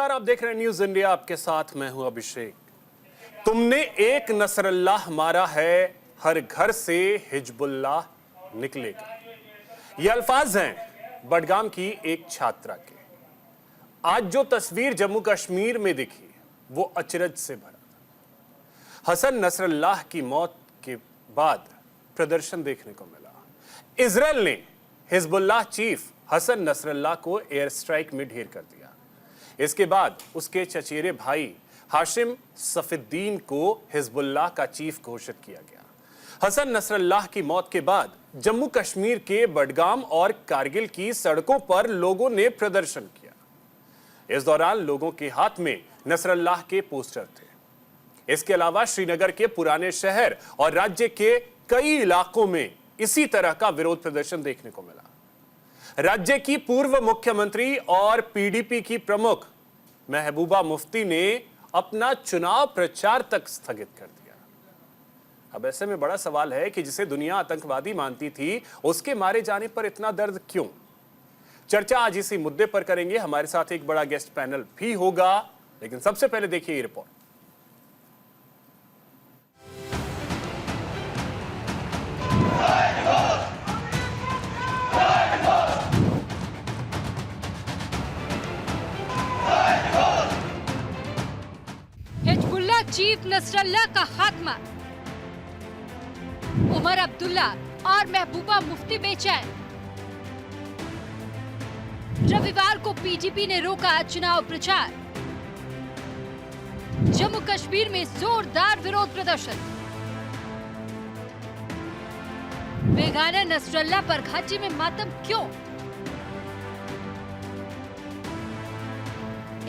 नमस्कार, आप देख रहे हैं न्यूज इंडिया। आपके साथ मैं हूं अभिषेक। तुमने एक नसरल्लाह मारा है, हर घर से हिजबुल्लाह निकलेगा। ये अल्फाज हैं बडगाम की एक छात्रा के। आज जो तस्वीर जम्मू कश्मीर में दिखी वो अचरज से भरा था। हसन नसरल्लाह की मौत के बाद प्रदर्शन देखने को मिला। इजराइल ने हिजबुल्लाह चीफ हसन नसरल्लाह को एयर स्ट्राइक में ढेर कर दिया। इसके बाद उसके चचेरे भाई हाशिम सफीद्दीन को हिजबुल्लाह का चीफ घोषित किया गया। हसन नसरल्लाह की मौत के बाद जम्मू कश्मीर के बडगाम और कारगिल की सड़कों पर लोगों ने प्रदर्शन किया। इस दौरान लोगों के हाथ में नसरल्लाह के पोस्टर थे। इसके अलावा श्रीनगर के पुराने शहर और राज्य के कई इलाकों में इसी तरह का विरोध प्रदर्शन देखने को मिला। राज्य की पूर्व मुख्यमंत्री और पीडीपी की प्रमुख महबूबा मुफ्ती ने अपना चुनाव प्रचार तक स्थगित कर दिया। अब ऐसे में बड़ा सवाल है कि जिसे दुनिया आतंकवादी मानती थी, उसके मारे जाने पर इतना दर्द क्यों? चर्चा आज इसी मुद्दे पर करेंगे। हमारे साथ एक बड़ा गेस्ट पैनल भी होगा, लेकिन सबसे पहले देखिए ये रिपोर्ट। हिजबुल्लाह चीफ नसरल्लाह का खात्मा। उमर अब्दुल्ला और महबूबा मुफ्ती बेचैन। रविवार को पीडीपी ने रोका चुनाव प्रचार। जम्मू कश्मीर में जोरदार विरोध प्रदर्शन। बेगाना नसरल्लाह पर घाटी में मातम क्यों?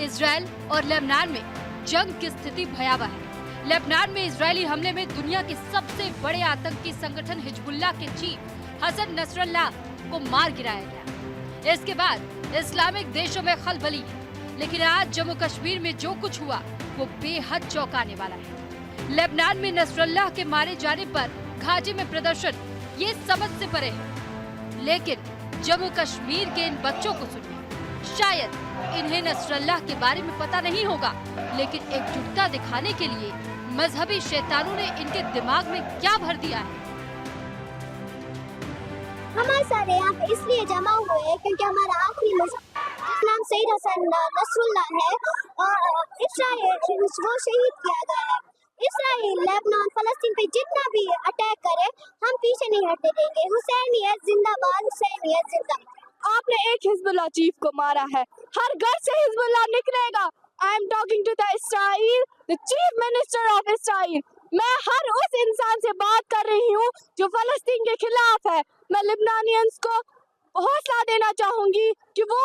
इजराइल और लेबनान में जंग की स्थिति भयावह है। लेबनान में इजरायली हमले में दुनिया के सबसे बड़े आतंकी संगठन हिजबुल्लाह के चीफ हसन नसरल्लाह को मार गिराया गया। इसके बाद इस्लामिक देशों में खलबली है, लेकिन आज जम्मू कश्मीर में जो कुछ हुआ वो बेहद चौंकाने वाला है। लेबनान में नसरल्लाह के मारे जाने पर घाटी में प्रदर्शन ये समझ से परे है, लेकिन जम्मू कश्मीर के इन बच्चों को सुनिए। शायद इन्हें नसरल्लाह के बारे में पता नहीं होगा, लेकिन एकजुटता दिखाने के लिए मजहबी शैतानों ने इनके दिमाग में क्या भर दिया है। हमारे सारे यहाँ पे इसलिए जमा हुए हैं क्योंकि हमारा आखिरी मजहब जिसका नाम सैयद हसन नसरुल्लाह है और इस्राइल वो शहीद किया गया है। इस्राइल लेबनान फलस्तीन पे जितना भी अटैक करे हम पीछे नहीं हटने देंगे। हुसैनियत जिंदाबाद, हुसैनियत जिंदाबाद। आपने एक हिजबुल्लाह चीफ को मारा है, हर घर से हिजबुल्लाह निकलेगा। I am talking to the Israel, the chief minister of Israel. मैं हर उस इंसान से बात कर रही हूँ जो फलस्तीन के खिलाफ है। मैं लिबनानियंस को हौसला देना चाहूंगी कि वो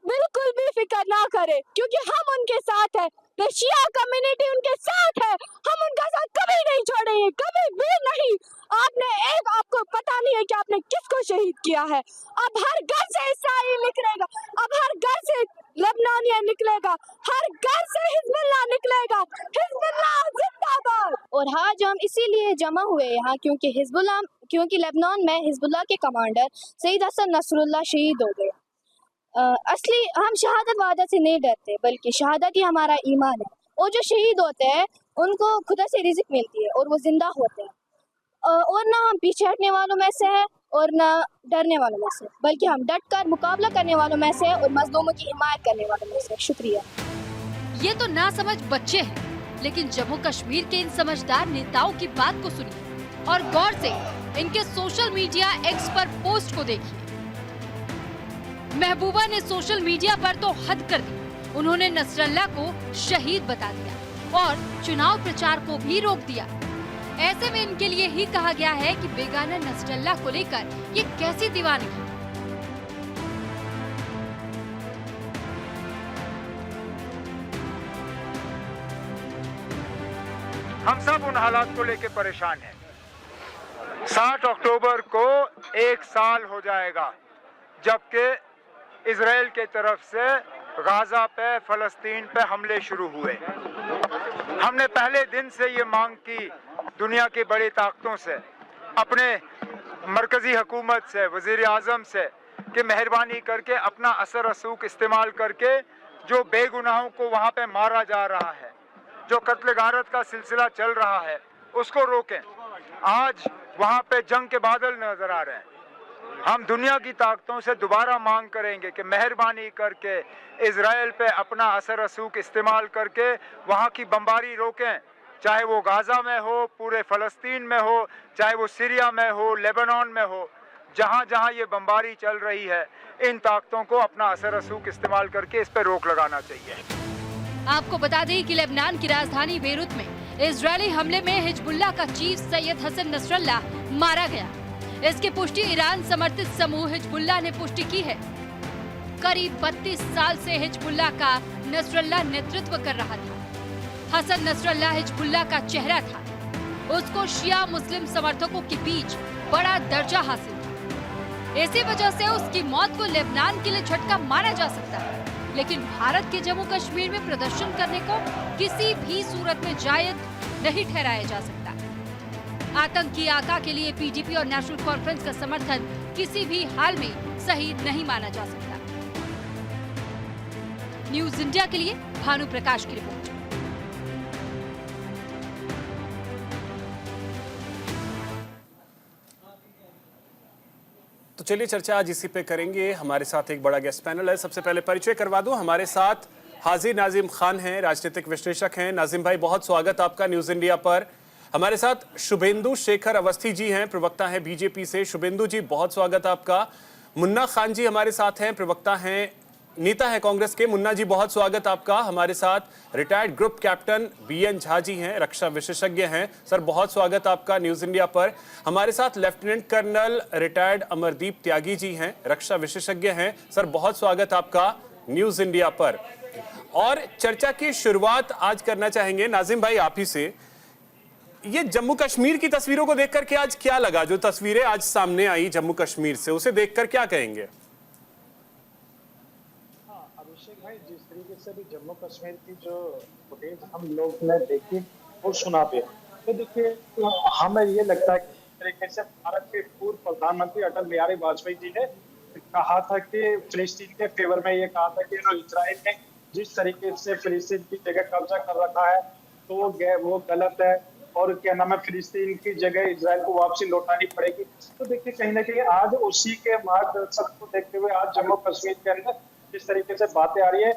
बिल्कुल भी फिक्र ना करे, क्योंकि हम उनके साथ है। द शिया कम्युनिटी उनके साथ है, हम उनका साथ कभी नहीं छोड़ेंगे, कभी भी नहीं। आपको पता नहीं है कि आपने किसको शहीद किया है। अब हर घर से इस्राइल निकलेगा, अब हर घर से लेबनानिया निकलेगा, हर घर से हिजबुल्लाह निकलेगा। हिजबुल्लाह जिंदाबाद। और आज हम इसीलिए जमा हुए यहाँ क्योंकि लेबनान में हिजबुल्लाह के कमांडर सैयद हसन नसरुल्लाह शहीद हो गए। असली हम शहादत वादा से नहीं डरते, बल्कि शहादत ही हमारा ईमान है। और जो शहीद होते हैं उनको खुदा से रिज़्क़ मिलती है और वो जिंदा होते हैं। और ना हम पीछे हटने वालों में से हैं और ना डरने वालों में से, बल्कि हम डट कर मुकाबला करने वालों में से और मजलूमों की हिमायत करने वालों में से। शुक्रिया। ये तो नासमझ बच्चे हैं, लेकिन जम्मू कश्मीर के इन समझदार नेताओं की बात को सुनिए और गौर से इनके सोशल मीडिया एक्स पर पोस्ट को देखिए। महबूबा ने सोशल मीडिया पर तो हद कर दी। उन्होंने नसरल्लाह को शहीद बता दिया और चुनाव प्रचार को भी रोक दिया। ऐसे में इनके लिए ही कहा गया है कि बेगाना नसरल्लाह को लेकर ये कैसी दीवानगी। हम सब उन हालात को लेकर परेशान हैं। 7 अक्टूबर को 1 साल हो जाएगा जबकि इजराइल के तरफ से गाजा पे, फलस्तीन पे हमले शुरू हुए। हमने पहले दिन से ये मांग की दुनिया की बड़ी ताकतों से, अपने मरकजी हुकूमत से, वजीर आज़म से कि मेहरबानी करके अपना असर रसूख इस्तेमाल करके जो बेगुनाहों को वहाँ पे मारा जा रहा है, जो कत्ल गारत का सिलसिला चल रहा है, उसको रोकें। आज वहाँ पे जंग के बादल नजर आ रहे हैं। हम दुनिया की ताकतों से दोबारा मांग करेंगे कि मेहरबानी करके इजराइल पे अपना असर रसूख इस्तेमाल करके वहाँ की बमबारी रोकें, चाहे वो गाजा में हो, पूरे फ़लस्तीन में हो, चाहे वो सीरिया में हो, लेबनान में हो, जहाँ जहाँ ये बमबारी चल रही है, इन ताकतों को अपना असर रसूख इस्तेमाल करके इस पर रोक लगाना चाहिए। आपको बता दें कि लेबनान की राजधानी बेरूत में इजरायली हमले में हिजबुल्लाह का चीफ सैयद हसन नसरल्लाह मारा गया। इसकी पुष्टि ईरान समर्थित समूह हिजबुल्लाह ने पुष्टि की है। करीब 32 साल से हिजबुल्लाह का नसरल्लाह नेतृत्व कर रहा था। हसन नसरल्लाह हिजबुल्लाह का चेहरा था। उसको शिया मुस्लिम समर्थकों के बीच बड़ा दर्जा हासिल था। इसी वजह से उसकी मौत को लेबनान के लिए झटका माना जा सकता है, लेकिन भारत के जम्मू कश्मीर में प्रदर्शन करने को किसी भी सूरत में जायज नहीं ठहराया जा सकता। आतंकी आका के लिए पीडीपी और नेशनल कॉन्फ्रेंस का समर्थन किसी भी हाल में सही नहीं माना जा सकता। न्यूज इंडिया के लिए भानु प्रकाश की रिपोर्ट। तो चलिए चर्चा आज इसी पे करेंगे। हमारे साथ एक बड़ा गेस्ट पैनल है। सबसे पहले परिचय करवा दूं, हमारे साथ हाजी नाजिम खान हैं, राजनीतिक विश्लेषक हैं। नाजिम भाई, बहुत स्वागत आपका न्यूज इंडिया पर। हमारे साथ शुभेंदु शेखर अवस्थी जी हैं, प्रवक्ता हैं बीजेपी से। शुभेंदु जी, बहुत स्वागत आपका। मुन्ना खान जी हमारे साथ हैं, प्रवक्ता हैं, नेता है कांग्रेस के। मुन्ना जी, बहुत स्वागत आपका। हमारे साथ retired group captain BN Jha ji हैं, रक्षा विशेषज्ञ हैं। सर, बहुत स्वागत आपका न्यूज इंडिया पर। हमारे साथ lieutenant colonel retired Amardeep Tyagi ji हैं, रक्षा विशेषज्ञ हैं। सर, बहुत स्वागत आपका न्यूज इंडिया पर। और चर्चा की शुरुआत आज करना चाहेंगे नाजिम भाई आप ही से। ये जम्मू कश्मीर की तस्वीरों को देखकर के आज क्या लगा? जो तस्वीरें आज सामने आई जम्मू कश्मीर से, उसे देखकर क्या कहेंगे? भाई, जिस तरीके से भी जम्मू कश्मीर की जो फुटेज हम लोग ने देखी और सुना पे, तो देखिए तो हमें ये लगता है कि इस तरीके से भारत के पूर्व प्रधानमंत्री अटल बिहारी वाजपेयी जी ने कहा था कि फिलिस्तीन के फेवर में ये कहा था कि इजराइल ने जिस तरीके से फिलिस्तीन की जगह कब्जा कर रखा है तो वो गलत है, और क्या नाम है, फिलिस्तीन की जगह इजराइल को वापसी लौटानी पड़ेगी। तो देखिए कहीं ना कहीं आज उसी के मार्गदर्शक को देखते हुए आज जम्मू कश्मीर के अंदर जिस तरीके से बातें आ रही है,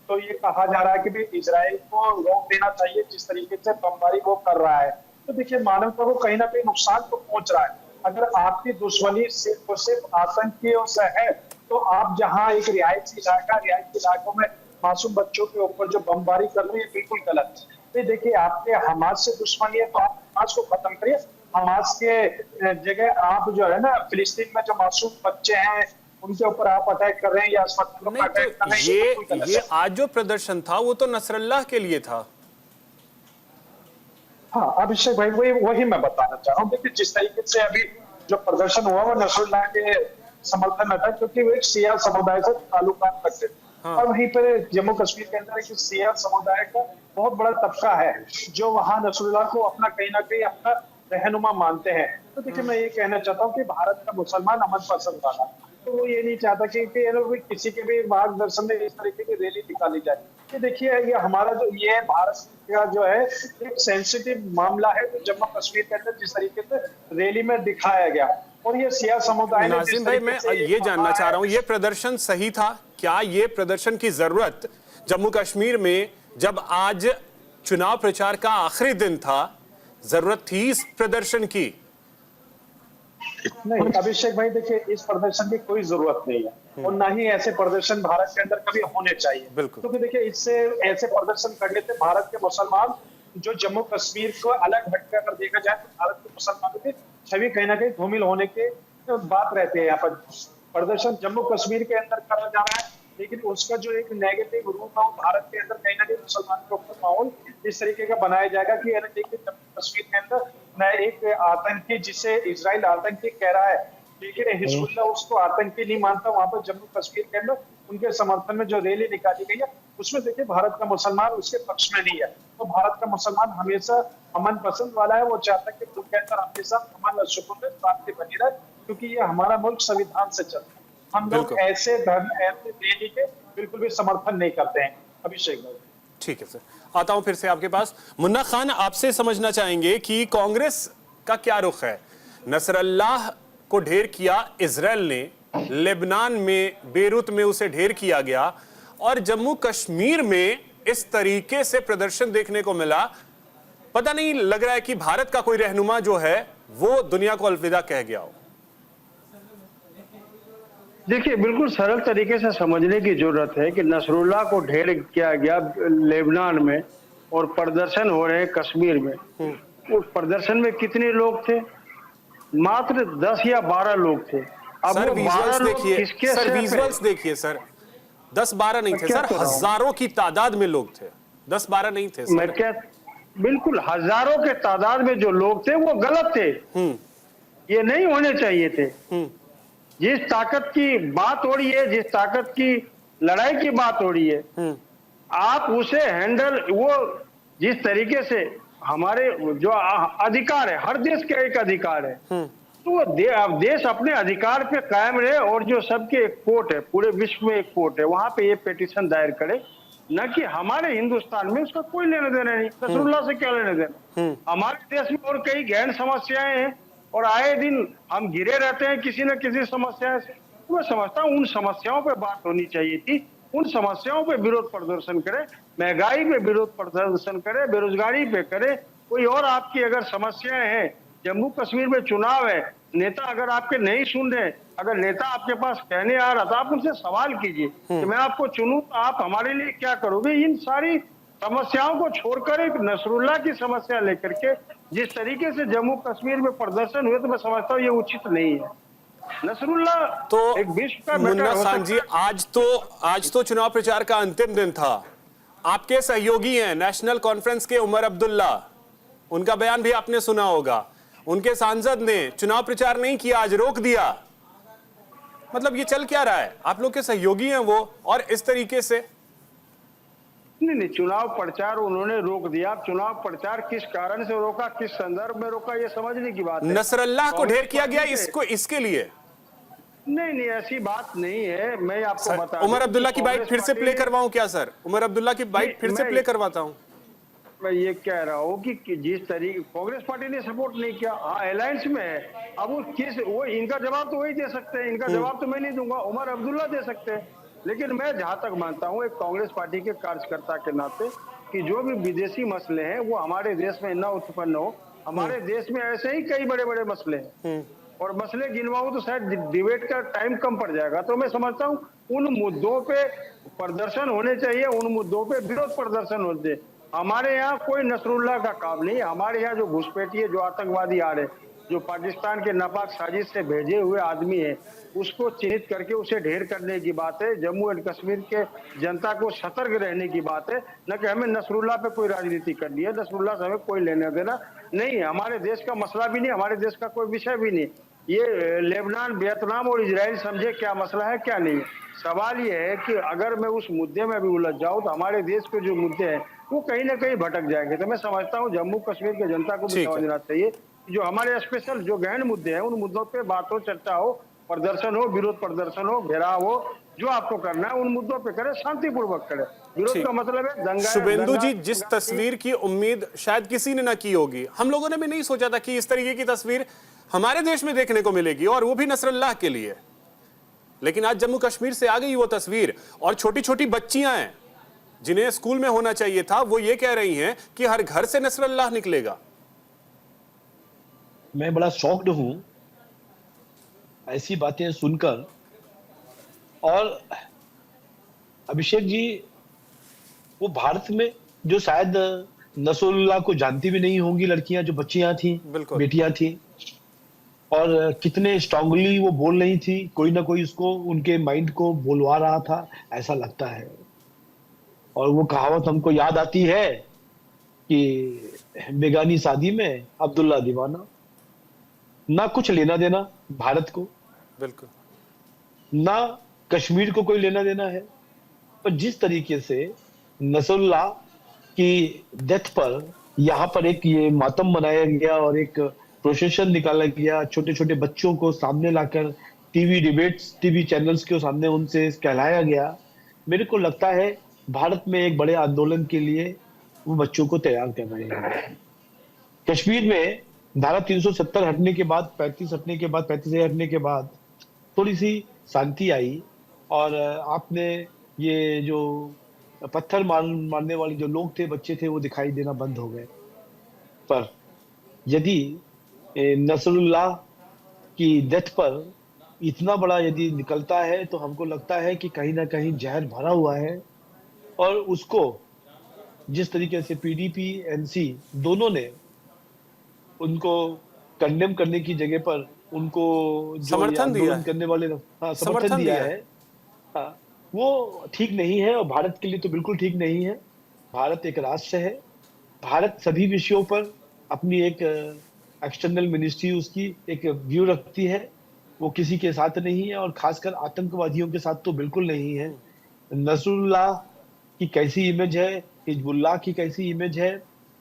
तो ये कहा जा रहा है कि भी इजराइल को रोक देना चाहिए जिस तरीके से बमबारी वो कर रहा है। तो देखिए मानवता को कहीं ना कहीं नुकसान तो पहुंच रहा है। अगर आपकी दुश्मनी सिर्फ और सिर्फ आतंकियों से है, तो आप जहां एक रिहायशी इलाकों में मासूम बच्चों के ऊपर जो बमबारी कर रही है, बिल्कुल गलत है। तो देखिए आपके हमास से दुश्मनी है तो आप हमास को खत्म करिए। हमास के जगह आप जो है ना फिलिस्तीन में जो मासूम बच्चे हैं उनके ऊपर आप अटैक कर रहे हैं या अस्पतालों पर अटैक कर रहे हैं। ये आज जो प्रदर्शन था वो तो नसरल्लाह के लिए था। हाँ अभिषेक भाई, वही मैं बताना चाह रहा हूँ। देखिए जिस तरीके से अभी जो प्रदर्शन हुआ वो नसरुल्लाह के समर्थन में था, क्योंकि वो एक शिया समुदाय से ताल्लुकात रखते थे। हाँ। और वहीं पर जम्मू कश्मीर के अंदर एक शिया समुदाय का बहुत बड़ा तबका है जो वहाँ नसरुल्लाह को अपना कहीं ना कहीं अपना रहनुमा मानते हैं। तो देखिए मैं ये कहना चाहता हूँ कि भारत का मुसलमान अमन पसंद वाला, तो वो ये नहीं चाहता कि किसी के भी मार्गदर्शन में इस तरीके की रैली निकाली जाए। ये देखिए ये हमारा जो ये भारत का जो है एक सेंसिटिव मामला है, तो जम्मू कश्मीर के अंदर जिस तरीके से रैली में दिखाया गया, और ये सिया समुदाय ने नाजिम भाई, मैं ये जानना चाह रहा हूँ, ये प्रदर्शन सही था क्या? ये प्रदर्शन की जरूरत जम्मू कश्मीर में, जब आज चुनाव प्रचार का आखिरी दिन था, जरूरत थी इस प्रदर्शन की? नहीं अभिषेक भाई, देखिए इस प्रदर्शन की कोई जरूरत नहीं है, और ना ही ऐसे प्रदर्शन भारत के अंदर कभी होने चाहिए। क्योंकि देखिए इससे ऐसे प्रदर्शन करने से भारत के मुसलमान जो जम्मू कश्मीर को अलग हटकर अगर देखा जाए तो भारत के मुसलमानों की छवि कहीं ना कहीं धूमिल होने के बात रहती है। यहाँ पर प्रदर्शन जम्मू कश्मीर के अंदर करा जा रहा है, लेकिन उसका जो एक नेगेटिव रूप है भारत के अंदर कहीं ना कहीं मुसलमान के ऊपर माहौल इस तरीके का बनाया जाएगा कि देखिए जम्मू कश्मीर के अंदर न एक आतंकी जिसे इजराइल आतंकी कह रहा है, लेकिन हिजबुल्लाह उसको आतंकी नहीं मानता। वहां पर जम्मू कश्मीर के अंदर उनके समर्थन में जो रैली निकाली गई है उसमें देखिए भारत का मुसलमान उसके पक्ष में नहीं है। तो भारत का मुसलमान हमेशा अमन पसंद वाला है, वो चाहता है कि मुल्क के अंदर हमेशा अमन और सुकून शांति बनी रहे, क्योंकि ये हमारा मुल्क संविधान से चलता है। हम लोग ऐसे धर्म ऐसे रैली के बिल्कुल भी समर्थन नहीं करते हैं। अभिषेक भाई। ठीक है सर, आता हूं फिर से आपके पास। मुन्ना खान, आपसे समझना चाहेंगे कि कांग्रेस का क्या रुख है। नसरल्लाह को ढेर किया इजराइल ने, लेबनान में बेरूत में उसे ढेर किया गया, और जम्मू कश्मीर में इस तरीके से प्रदर्शन देखने को मिला। पता नहीं लग रहा है कि भारत का कोई रहनुमा जो है वो दुनिया को अलविदा कह गया हो। देखिए, बिल्कुल सरल तरीके से समझने की जरूरत है कि नसरुल्लाह को ढेर किया गया लेबनान में और प्रदर्शन हो रहे हैं कश्मीर में। उस प्रदर्शन में कितने लोग थे? मात्र 10 या 12 लोग थे। अब सर वो 12 विजुअल्स लोग देखिए किसके सर, सिर पे? विजुअल्स देखिए सर, 10-12 नहीं थे क्या सर, कर रहा हूं? हजारों की तादाद में लोग थे, 10-12 नहीं थे मैं सर। क्या, बिल्कुल हजारों के तादाद में जो लोग थे वो गलत थे, ये नहीं होने चाहिए थे। जिस ताकत की बात हो रही है, जिस ताकत की लड़ाई की बात हो रही है, आप उसे हैंडल, वो जिस तरीके से हमारे जो अधिकार है, हर देश का एक अधिकार है, तो अब देश अपने अधिकार पे कायम रहे और जो सबके एक कोर्ट है, पूरे विश्व में एक कोर्ट है, वहां पे ये पिटीशन दायर करे, न कि हमारे हिंदुस्तान में उसका कोई लेना देना नहीं। नसरुल्लाह से क्या लेना देना? हमारे देश में और कई गहन समस्याएं हैं और आए दिन हम घिरे रहते हैं किसी न किसी समस्या से। तो मैं समझता हूँ उन समस्याओं पे बात होनी चाहिए थी, उन समस्याओं पे विरोध प्रदर्शन करे, महंगाई पे विरोध प्रदर्शन करे, बेरोजगारी पे करे, कोई और आपकी अगर समस्याएं हैं, जम्मू कश्मीर में चुनाव है, नेता अगर आपके नहीं सुन रहे, अगर नेता आपके पास कहने आ रहा था, आप उनसे सवाल कीजिए कि मैं आपको चुनूं तो आप हमारे लिए क्या करोगे। इन सारी समस्याओं को छोड़कर एक नसरुल्लाह की समस्या लेकर के जिस तरीके से जम्मू कश्मीर में प्रदर्शन हुए, तो मैं समझता हूँ ये उचित नहीं है। नसरुल्लाह तो एक विश्व का मुन्ना खान जी, आज तो चुनाव प्रचार का अंतिम दिन था। आपके सहयोगी हैं नेशनल कॉन्फ्रेंस के उमर अब्दुल्ला, उनका बयान भी आपने सुना होगा। उनके सांसद ने चुनाव प्रचार नहीं किया, आज रोक दिया। मतलब ये चल क्या रहा है? आप लोग के सहयोगी हैं वो, और इस तरीके से नहीं, चुनाव प्रचार उन्होंने रोक दिया। चुनाव प्रचार किस कारण से रोका, किस संदर्भ में रोका, ये समझने की बात है। नसरल्लाह को ढेर किया गया इसके लिए? नहीं, ऐसी बात नहीं है। मैं आपको बता दूं, उमर अब्दुल्ला की बाइट फिर से प्ले करवाऊं क्या सर? उमर अब्दुल्ला की बाइट फिर से प्ले करवाता हूं। मैं ये कह रहा हूँ कि जिस तरीके कांग्रेस पार्टी ने सपोर्ट नहीं किया, हाँ अलायंस में है, अब वो इनका जवाब तो वही दे सकते हैं, इनका जवाब तो मैं नहीं दूंगा, उमर अब्दुल्ला दे सकते हैं। लेकिन मैं जहां तक मानता हूं एक कांग्रेस पार्टी के कार्यकर्ता के नाते कि जो भी विदेशी मसले हैं वो हमारे देश में न उत्पन्न हो। हमारे देश में ऐसे ही कई बड़े बड़े मसले हैं और मसले गिनवाऊं तो शायद डिबेट का टाइम कम पड़ जाएगा। तो मैं समझता हूँ उन मुद्दों पे प्रदर्शन होने चाहिए, उन मुद्दों पे विरोध प्रदर्शन होने चाहिए। हमारे यहाँ कोई नसरुल्लाह का काम नहीं। हमारे यहाँ जो घुसपैठिए, जो आतंकवादी आ रहे, जो पाकिस्तान के नापाक साजिश से भेजे हुए आदमी है, उसको चिन्हित करके उसे ढेर करने की बात है। जम्मू एंड कश्मीर के जनता को सतर्क रहने की बात है, न कि हमें नसरुल्लाह पे कोई राजनीति करनी है। नसरुल्लाह से हमें कोई लेना देना नहीं है। हमारे देश का मसला भी नहीं, हमारे देश का कोई विषय भी नहीं। ये लेबनान, वियतनाम और इजराइल समझे क्या मसला है क्या नहीं है। सवाल ये है कि अगर मैं उस मुद्दे में भी उलझ जाऊं तो हमारे देश के जो मुद्दे हैं वो कहीं ना कहीं भटक जाएंगे। तो मैं समझता हूं जम्मू कश्मीर की जनता को भी समझना चाहिए जो हमारे स्पेशल जो गहन मुद्दे हैं उन मुद्दों पे बात हो, चर्चा हो, प्रदर्शन हो, विरोध प्रदर्शन हो, घेराव हो, जो आपको करना है उन मुद्दों पे करे, शांतिपूर्वक करे। विरोध का मतलब है दंगा। शुभेंदु जी, जिस तस्वीर की उम्मीद शायद किसी ने ना की होगी, हम लोगों ने भी नहीं सोचा था कि इस तरीके की तस्वीर हमारे देश में देखने को मिलेगी, और वो भी नसरल्लाह के लिए। लेकिन आज जम्मू कश्मीर से आ गई वो तस्वीर, और छोटी छोटी बच्चियां हैं जिन्हें स्कूल में होना चाहिए था, वो ये कह रही हैं कि हर घर से नसरल्लाह निकलेगा। मैं बड़ा शॉक्ड हूं ऐसी बातें सुनकर। और अभिषेक जी, वो भारत में जो शायद नसरुल्लाह को जानती भी नहीं होंगी लड़कियां, जो बच्चियां थी, बेटियां थी, और कितने स्ट्रांगली वो बोल रही थी, कोई ना कोई उसको उनके माइंड को बोलवा रहा था, ऐसा लगता है। और वो कहावत हमको याद आती है कि बेगानी शादी में अब्दुल्ला दीवाना। ना कुछ लेना देना भारत को, बिल्कुल ना कश्मीर को कोई लेना देना है। पर जिस तरीके से नसरुल्लाह की डेथ पर यहाँ पर एक ये मातम मनाया गया और एक प्रोसेशन निकाला गया, छोटे छोटे बच्चों को सामने लाकर टीवी डिबेट्स, टीवी चैनल्स के सामने उनसे कहलाया गया मेरे को लगता है भारत में एक बड़े आंदोलन के लिए वो बच्चों को तैयार कर रहे हैं। कश्मीर में धारा 370 हटने के बाद, 35 हटने के बाद, 35A हटने के बाद थोड़ी सी शांति आई और आपने ये जो पत्थर मारने वाले जो लोग थे, बच्चे थे, वो दिखाई देना बंद हो गए। पर यदि नसरुल्लाह की डेथ पर इतना बड़ा यदि निकलता है तो हमको लगता है कि कहीं ना कहीं जहर भरा हुआ है और उसको जिस तरीके से पीडीपी एनसी दोनों ने उनको कंडेम करने की जगह पर उनको जो समर्थन दिया आंदोलन है। करने वाले, हाँ, समर्थन दिया है, हाँ, वो ठीक नहीं है और भारत के लिए तो बिल्कुल ठीक नहीं है। भारत एक राष्ट्र है, भारत सभी विषयों पर अपनी एक एक्सटर्नल मिनिस्ट्री उसकी एक व्यू रखती है, वो किसी के साथ नहीं है और खासकर आतंकवादियों के साथ तो बिल्कुल नहीं है। नसरुल्लाह की कैसी इमेज है, हिजबुल्लाह की कैसी इमेज है,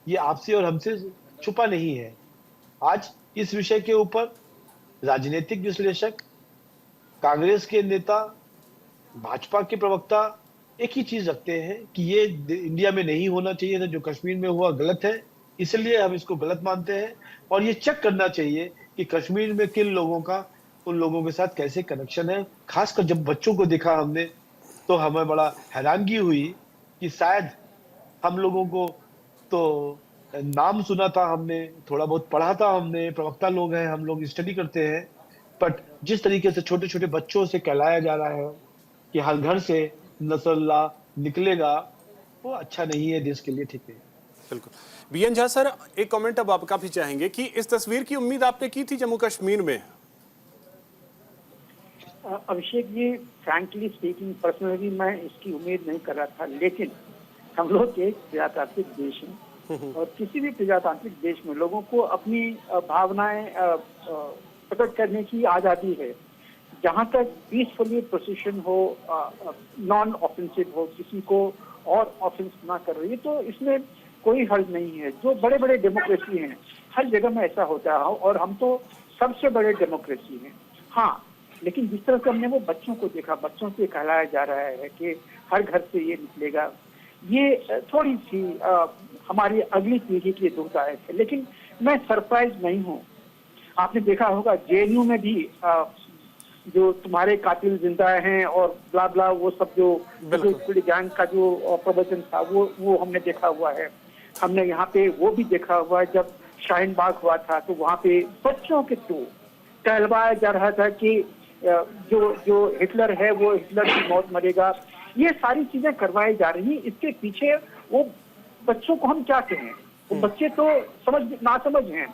ये आपसे और हमसे छुपा नहीं है। आज इस विषय के ऊपर राजनीतिक विश्लेषक, कांग्रेस के नेता, भाजपा के प्रवक्ता एक ही चीज रखते हैं कि ये इंडिया में नहीं होना चाहिए था, जो कश्मीर में हुआ गलत है, इसलिए हम इसको गलत मानते हैं और ये चेक करना चाहिए कि कश्मीर में किन लोगों का उन लोगों के साथ कैसे कनेक्शन है। खासकर जब बच्चों को देखा हमने तो हमें बड़ा हैरानगी हुई कि शायद हम लोगों को तो नाम सुना था, हमने थोड़ा बहुत पढ़ा था, हमने प्रवक्ता लोग हैं, हम लोग स्टडी करते हैं, बट जिस तरीके से छोटे छोटे बच्चों से कहलाया जा रहा है कि हर घर से नसरुल्लाह निकलेगा, वो अच्छा नहीं है, देश के लिए ठीक नहीं। बिल्कुल। बीएन झा सर, एक कमेंट अब आपका भी चाहेंगे कि इस तस्वीर की उम्मीद आपने की थी जम्मू कश्मीर में? Abhishek ji, frankly speaking, personally मैं इसकी उम्मीद नहीं कर रहा था, लेकिन हम लोग एक प्रजातांत्रिक देश हैं और किसी भी प्रजातांत्रिक देश में लोगों को अपनी भावनाएं प्रकट करने की आज़ादी है। जहाँ तक पीसफुली प्रोसेशन हो, नॉन ऑफेंसिव हो, किसी को और ऑफेंस ना कर रही है, तो इसमें कोई हर्ज नहीं है। जो बड़े बड़े डेमोक्रेसी हैं, हर जगह में ऐसा होता है और हम तो सबसे बड़े डेमोक्रेसी हैं। हाँ, लेकिन जिस तरह से हमने वो बच्चों को देखा, बच्चों से कहलाया जा रहा है कि हर घर से ये निकलेगा, ये थोड़ी सी हमारी अगली पीढ़ी के लिए दुखदायक है। लेकिन मैं सरप्राइज नहीं हूँ। आपने देखा होगा जेएनयू में भी जो तुम्हारे कातिल जिंदा हैं और ब्ला ब्ला, वो सब जो गैंग का जो प्रवचन था वो हमने देखा हुआ है। हमने यहाँ पे वो भी देखा हुआ है, जब शाहीन बाग हुआ था तो वहाँ पे बच्चों के थ्रू कहलवाया जा रहा था कि जो हिटलर है वो हिटलर की मौत मरेगा। ये सारी चीजें करवाई जा रही हैं। इसके पीछे वो बच्चों को हम क्या कहें, वो बच्चे तो ना समझ हैं,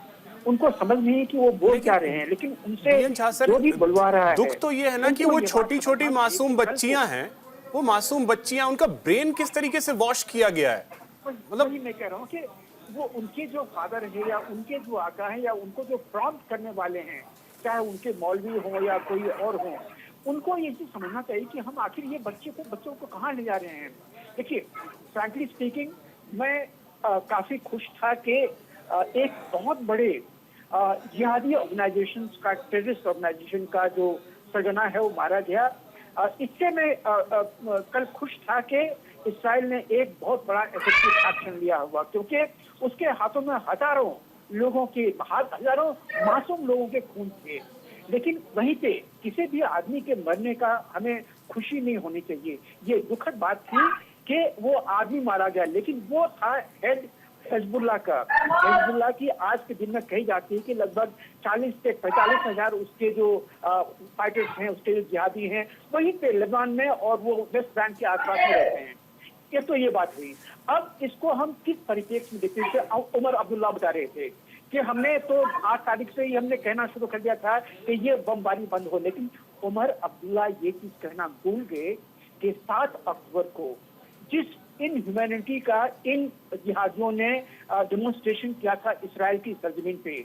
उनको समझ नहीं है कि वो बोल क्या रहे हैं, लेकिन उनसे जो भी बुलवा रहा है। दुख तो ये है ना कि वो छोटी छोटी मासूम बच्चियां हैं, वो मासूम बच्चियां, उनका ब्रेन किस तरीके से वॉश किया गया है। मतलब मैं कह रहा हूँ कि वो उनके जो फादर है या उनके जो आका है या उनको जो प्रॉम्प्ट करने वाले हैं, चाहे उनके मौलवी हो या कोई और हो, उनको ये चीज समझना चाहिए कि हम आखिर ये बच्चों को कहाँ ले जा रहे हैं। देखिए, फ्रैंकली स्पीकिंग, मैं काफी खुश था कि एक बहुत बड़े जिहादी ऑर्गेनाइजेशन का, टेररिस्ट ऑर्गेनाइजेशन का जो सरगना है वो मारा गया। इससे मैं कल खुश था कि इस्राइल ने एक बहुत बड़ा इफेक्टिव एक्शन लिया हुआ, क्योंकि उसके हाथों में हजारों मासूम लोगों के खून थे। लेकिन वहीं पे किसी भी आदमी के मरने का हमें खुशी नहीं होनी चाहिए। ये दुखद बात थी कि वो आदमी मारा गया, लेकिन वो था हेड हिजबुल्लाह का। हिजबुल्लाह की आज के दिन में कही जाती है कि लगभग 40 से 45 हजार उसके जो फाइटर्स हैं, उसके जो जिहादी हैं, वहीं पे लेबनान में और वो वेस्ट बैंक के आसपास में रहते हैं। ये तो ये बात हुई। अब इसको हम किस परिप्रेक्ष्य में देखते हैं? उमर अब्दुल्ला बता रहे थे कि हमने तो 8 तारीख से ही हमने कहना शुरू कर दिया था कि ये बमबारी बंद हो, लेकिन उमर अब्दुल्ला ये चीज कहना भूल गए कि 7 अक्टूबर को जिस इन ह्यूमैनिटी का इन जिहादियों ने डेमोन्स्ट्रेशन किया था इसराइल की सरजमीन पे,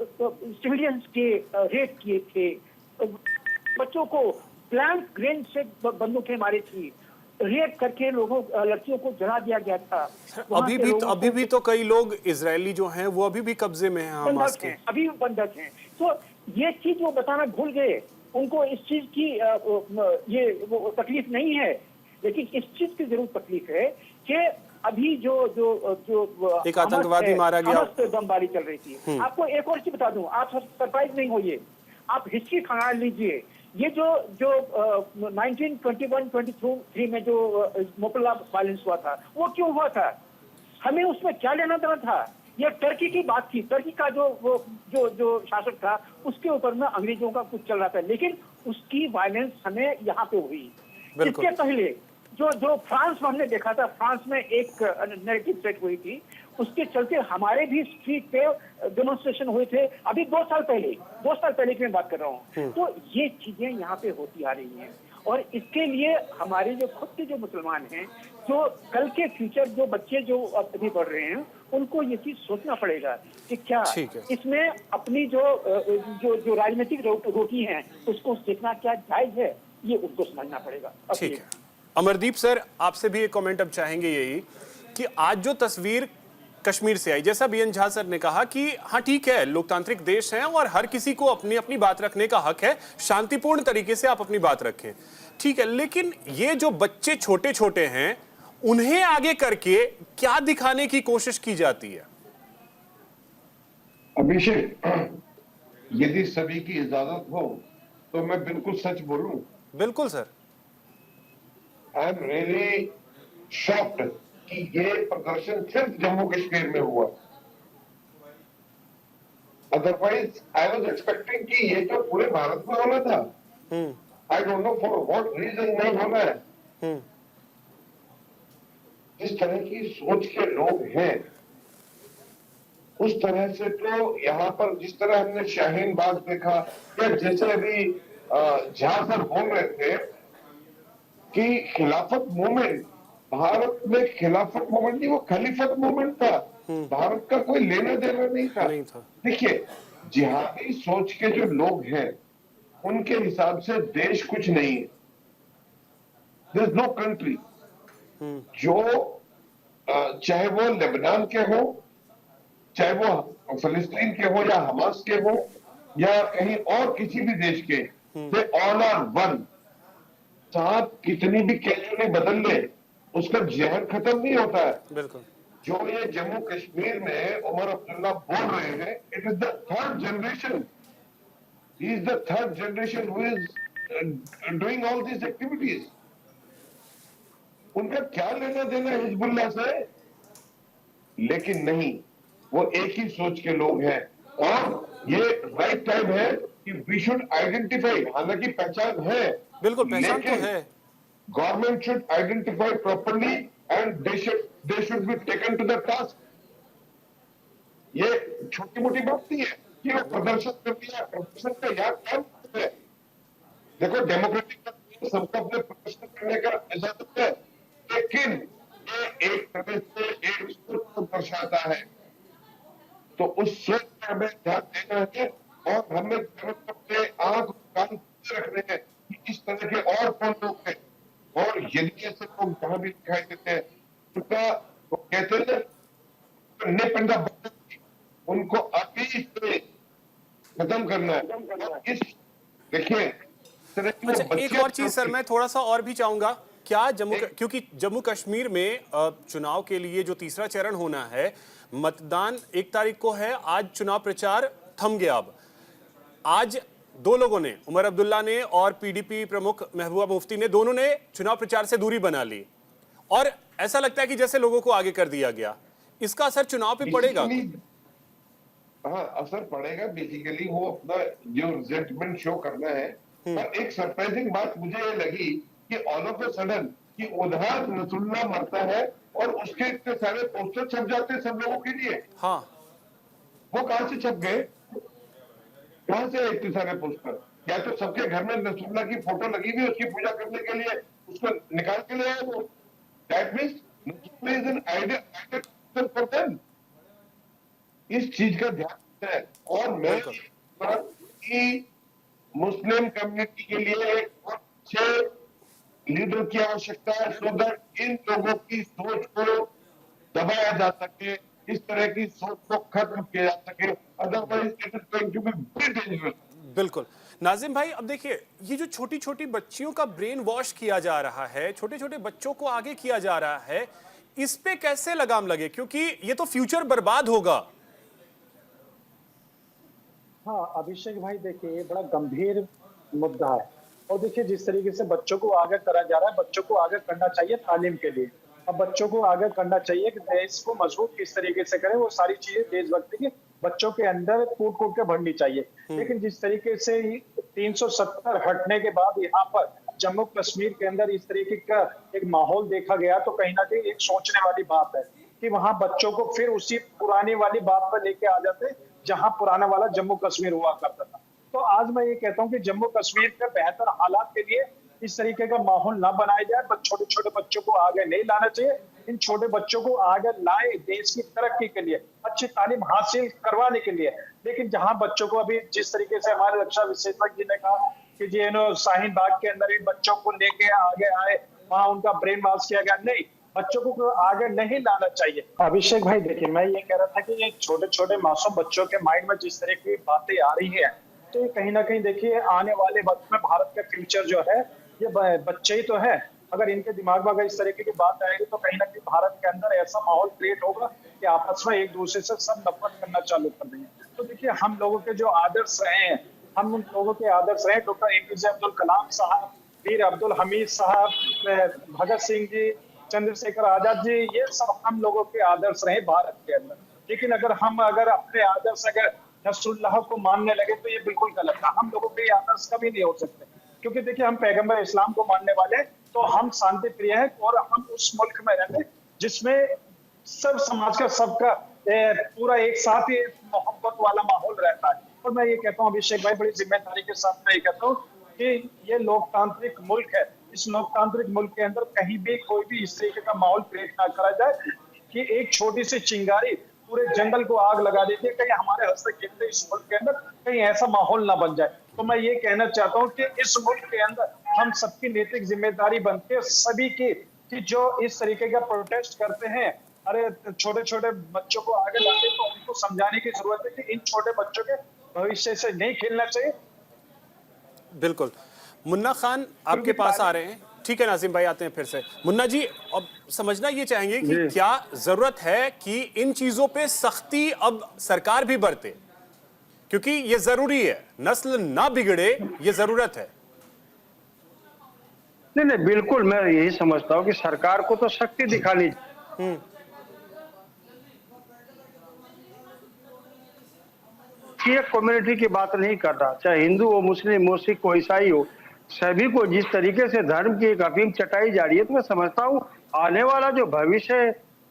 सिविलियंस के रेप किए थे, बच्चों को ब्लैंक ग्रेन से बंदूकें मारी थी, रेप करके लड़कियों को जला दिया गया था। अभी भी तो कई लोग इजरायली जो हैं वो अभी भी कब्जे में हैं, हमास के, अभी भी बंधक हैं। तो ये चीज वो बताना भूल गए। उनको इस चीज की ये वो तकलीफ नहीं है लेकिन इस चीज की जरूर तकलीफ है कि अभी जो जो जो एक आतंकवादी मारा गया, पे बमबारी चल रही थी। आपको एक और चीज बता दूं, आप सरप्राइज नहीं होइए, आप हिस्ट्री खंगाल लीजिए। ये जो जो 1921-23 में जो मोपल्ला वायलेंस हुआ था, वो क्यों हुआ था? हमें उसमें क्या लेना देना था? ये टर्की की बात थी। टर्की का जो शासक था, उसके ऊपर में अंग्रेजों का कुछ चल रहा था, लेकिन उसकी वायलेंस हमें यहाँ पे हुई। इसके पहले जो फ्रांस में हमने देखा था, फ्रांस में एक नैरेटिव सेट हुई थी, उसके चलते हमारे भी स्ट्रीट पे डेमोन्स्ट्रेशन हुए थे अभी 2 साल पहले की मैं बात कर रहा हूँ। तो ये चीजें यहाँ पे होती आ रही हैं, और इसके लिए हमारे जो खुद के जो मुसलमान हैं, जो कल के फ्यूचर जो बच्चे जो अभी बढ़ रहे हैं, उनको ये चीज सोचना पड़ेगा कि क्या इसमें अपनी जो राजनीतिक रोटी है उसको सीखना क्या जायज है, ये उनको समझना पड़ेगा। ठीक है अमरदीप सर, आपसे भी एक कमेंट अब चाहेंगे यही कि आज जो तस्वीर कश्मीर से आई, जैसा बीएन झा सर ने कहा कि हाँ ठीक है, लोकतांत्रिक देश है और हर किसी को अपनी अपनी बात रखने का हक है, शांतिपूर्ण तरीके से आप अपनी बात रखें, ठीक है, लेकिन ये जो बच्चे छोटे छोटे हैं उन्हें आगे करके क्या दिखाने की कोशिश की जाती है? अभिषेक, यदि सभी की इजाजत हो तो मैं बिल्कुल सच बोलूं। बिल्कुल sir. I am really shocked कि ये प्रदर्शन सिर्फ जम्मू कश्मीर में हुआ। अदरवाइज आई वाज एक्सपेक्टिंग कि ये जो पूरे भारत में होना था। I don't know for what reason नहीं होना है। जिस तरह की सोच के लोग हैं, उस तरह से तो यहाँ पर जिस तरह हमने शाहीन बाग देखा, या जैसे अभी झा सर बोल रहे थे कि खिलाफत मूवमेंट, भारत में खिलाफत मूवमेंट नहीं, वो खलीफत मूवमेंट था। भारत का कोई लेना देना नहीं था। देखिए, जिहादी सोच के जो लोग हैं उनके हिसाब से देश कुछ नहीं है। There is no country. जो चाहे वो लेबनान के हो, चाहे वो फिलिस्तीन के हो, या हमास के हो, या कहीं और किसी भी देश के, दे ऑल आर वन। साहब कितनी भी कैजुअली बदल ले, उसका जहर खत्म नहीं होता है। बिल्कुल। जो ये जम्मू कश्मीर में उमर अब्दुल्ला बोल रहे हैं, it is the third generation. He is the third generation who is doing all this activities. उनका क्या लेना देना हिजबुल्लाह से? लेकिन नहीं, वो एक ही सोच के लोग हैं, और ये राइट टाइम है कि वी शुड आइडेंटिफाई। हालांकि पहचान है, बिल्कुल पहचान तो है। Government should identify properly and they should be taken to the task. ये छोटी मोटी बात नहीं है कि वो प्रदर्शन कर दिया। प्रदर्शन का याद क्या है? देखो, डेमोक्रेटिक सबको अपने प्रदर्शन करने का इजाजत है, लेकिन ये एक तरह से एक सोच को दर्शाता है। तो उस सोच पर हमें ध्यान देना है, और हमें अपने आंख कान रखने हैं कि इस तरह के और कौन लोग हैं, और यदि ऐसे लोग जहां भी दिखाई देते हैं, उनका वो कहते हैं निप एंड द बट, उनको अभी से खत्म करना है। इस देखिए, अच्छा, एक और चीज सर, मैं थोड़ा सा और भी चाहूंगा, क्या क्योंकि जम्मू कश्मीर में चुनाव के लिए जो तीसरा चरण होना है, मतदान 1 तारीख को है, आज चुनाव प्रचार थम गया। अब आज 2 लोगों ने, उमर अब्दुल्ला ने और पीडीपी प्रमुख महबूबा मुफ्ती ने, दोनों ने चुनाव प्रचार से दूरी बना ली, और ऐसा लगता है कि जैसे लोगों को आगे कर दिया गया। इसका असर चुनाव पे पड़ेगा? हाँ, असर पड़ेगा। बेसिकली वो अपना जो रिजेंटमेंट शो करना है। पर एक सरप्राइजिंग बात मुझे ये लगी कि ऑल ऑफ अ सडन कि उधर नसरुल्लाह मरता है और उसके इतने सारे पोस्टर छप जाते हैं सब लोगों के लिए। हाँ, वो कहां से छप गए? कहां से इतने सारे पोस्टर? या तो सबके घर में नसरुल्लाह की फोटो लगी हुई, उसकी पूजा करने के लिए उसको निकाल के ले आए वो। That means Nasrallah is an idea for them. इस चीज का ध्यान है। और मैं कि मुस्लिम कम्युनिटी के लिए एक अच्छे लीडर की आवश्यकता है, सो दैट इन लोगों की सोच को दबाया जा सके, इस तरह की सोच को खत्म किया जा सके। Otherwise it is going to be very dangerous. बिल्कुल। नाजिम भाई, अब देखिए, ये जो छोटी छोटी बच्चियों का ब्रेन वॉश किया जा रहा है, छोटे छोटे बच्चों को आगे किया जा रहा है, इस पे कैसे लगाम लगे, क्योंकि ये तो फ्यूचर बर्बाद होगा। हाँ अभिषेक भाई, देखिए ये बड़ा गंभीर मुद्दा है। और देखिए जिस तरीके से बच्चों को आगे करा जा रहा है, बच्चों को आगे करना चाहिए तालीम के लिए। अब बच्चों को आगे करना चाहिए कि देश को मजबूत किस तरीके से करें, वो सारी चीजें देशभक्ति की बच्चों के अंदर कूट कूट के भरनी चाहिए। लेकिन जिस तरीके से 370 हटने के बाद यहाँ पर जम्मू कश्मीर के अंदर इस तरीके का एक माहौल देखा गया, तो कहीं ना कहीं एक सोचने वाली बात है कि वहां बच्चों को फिर उसी पुरानी वाली बात पर लेके आ जाते जहां पुराना वाला जम्मू कश्मीर हुआ करता था। तो आज मैं ये कहता हूँ कि जम्मू कश्मीर के बेहतर हालात के लिए इस तरीके का माहौल ना बनाया जाए, पर छोटे छोटे बच्चों को आगे नहीं लाना चाहिए। इन छोटे बच्चों को आगे लाए देश की तरक्की के लिए, अच्छी तालीम हासिल करवाने के लिए। लेकिन जहां बच्चों को अभी जिस तरीके से हमारे रक्षा विशेषज्ञ जी ने कहा कि जी शाहीन बाग के अंदर इन बच्चों को लेके आगे आए, वहां उनका ब्रेन वॉश किया गया, नहीं, बच्चों को आगे नहीं लाना चाहिए। अभिषेक भाई देखिए, मैं ये कह रहा था कि ये छोटे छोटे मासूम बच्चों के माइंड में जिस तरह की बातें आ रही है, तो ये कहीं ना कहीं देखिए आने वाले वक्त में भारत का फ्यूचर जो है ये बच्चे ही तो है। अगर इनके दिमाग में अगर इस तरीके की बात आएगी तो कहीं ना कहीं भारत के अंदर ऐसा माहौल क्रिएट होगा कि आपस में एक दूसरे से सब नफरत करना चालू कर देंगे। तो देखिए हम लोगों के जो आदर्श रहे हैं, हम उन लोगों के आदर्श रहे, डॉक्टर APJ अब्दुल कलाम साहब, वीर अब्दुल हमीद साहब, भगत सिंह जी, चंद्रशेखर आजाद जी, ये सब हम लोगों के आदर्श रहे भारत के अंदर। लेकिन अगर अपने आदर्श अगर नसरुल्लाह को मानने लगे तो ये बिल्कुल गलत है। हम लोगों के आदर्श कभी नहीं हो सकते, क्योंकि देखिए हम पैगंबर इस्लाम को मानने वाले, तो हम शांति प्रिय हैं और हम उस मुल्क में रहते जिसमें सब समाज का सबका पूरा एक साथ ही मोहब्बत वाला माहौल रहता है। और मैं ये कहता हूँ अभिषेक भाई, बड़ी जिम्मेदारी के साथ मैं ये कहता हूँ कि ये लोकतांत्रिक मुल्क है, इस लोकतांत्रिक मुल्क के अंदर कहीं भी कोई भी इस तरीके का माहौल क्रिएट ना करा जाए कि एक छोटी सी चिंगारी पूरे जंगल को आग लगा देती है। कहीं हमारे हस्तक्षेप से इस मुल्क के अंदर कहीं ऐसा माहौल ना बन जाए। तो मैं ये कहना चाहता हूँ कि इस मुल्क के अंदर हम सबकी नैतिक जिम्मेदारी बनती है सभी की, कि जो इस तरीके का प्रोटेस्ट करते हैं, अरे छोटे छोटे बच्चों को आगे लाते, तो उनको समझाने की जरूरत है कि इन छोटे बच्चों के भविष्य से नहीं खेलना चाहिए। बिल्कुल। मुन्ना खान आपके पास आ रहे हैं। ठीक है नाजिम भाई, आते हैं फिर से। मुन्ना जी, अब समझना ये चाहेंगे कि क्या जरूरत है कि इन चीजों पे सख्ती अब सरकार भी बरते, क्योंकि ये जरूरी है, नस्ल ना बिगड़े, ये जरूरत है। नहीं, बिल्कुल मैं यही समझता हूँ कि सरकार को तो शक्ति दिखानी। एक कम्युनिटी की बात नहीं कर रहा, चाहे हिंदू हो, मुस्लिम हो, सिख हो, ईसाई हो, सभी को जिस तरीके से धर्म की एक अफीम चटाई जा रही है, तो मैं समझता हूँ आने वाला जो भविष्य है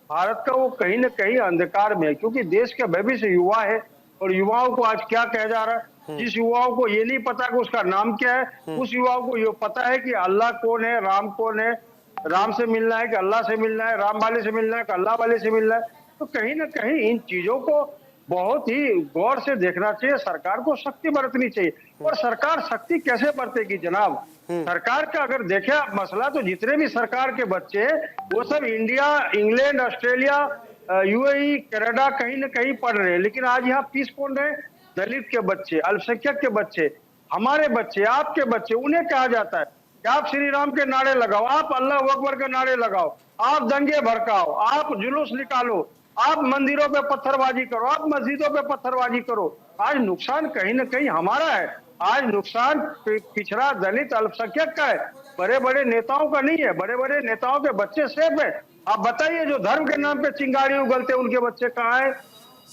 भारत का, वो कहीं न कहीं अंधकार में है। क्योंकि देश का भविष्य युवा है, और युवाओं को आज क्या कहा जा रहा है, जिस युवाओं को ये नहीं पता कि उसका नाम क्या है, उस युवाओं को ये पता है कि अल्लाह कौन है, राम कौन है, राम से मिलना है कि अल्लाह से मिलना है, राम वाले से मिलना है कि अल्लाह वाले से मिलना है। तो कहीं ना कहीं इन चीजों को बहुत ही गौर से देखना चाहिए। सरकार को शक्ति बरतनी चाहिए। और सरकार शक्ति कैसे बरतेगी जनाब? सरकार का अगर देखे आप मसला, तो जितने भी सरकार के बच्चे वो सब India, England, Australia, UAE, Canada कहीं ना कहीं पढ़ रहे हैं। लेकिन आज यहाँ पीस कौन रहे? दलित के बच्चे, अल्पसंख्यक के बच्चे, हमारे बच्चे, आपके बच्चे। उन्हें कहा जाता है कि आप श्री राम के नारे लगाओ, आप अल्लाह अकबर के नारे लगाओ, आप दंगे भड़काओ, आप जुलूस निकालो, आप मंदिरों पे पत्थरबाजी करो, आप मस्जिदों पे पत्थरबाजी करो। आज नुकसान कहीं ना कहीं हमारा है। आज नुकसान पिछड़ा दलित अल्पसंख्यक का है, बड़े बड़े नेताओं का नहीं है। बड़े बड़े नेताओं के बच्चे सेफ है। आप बताइए, जो धर्म के नाम पे चिंगारी उगलते उनके बच्चे कहाँ है?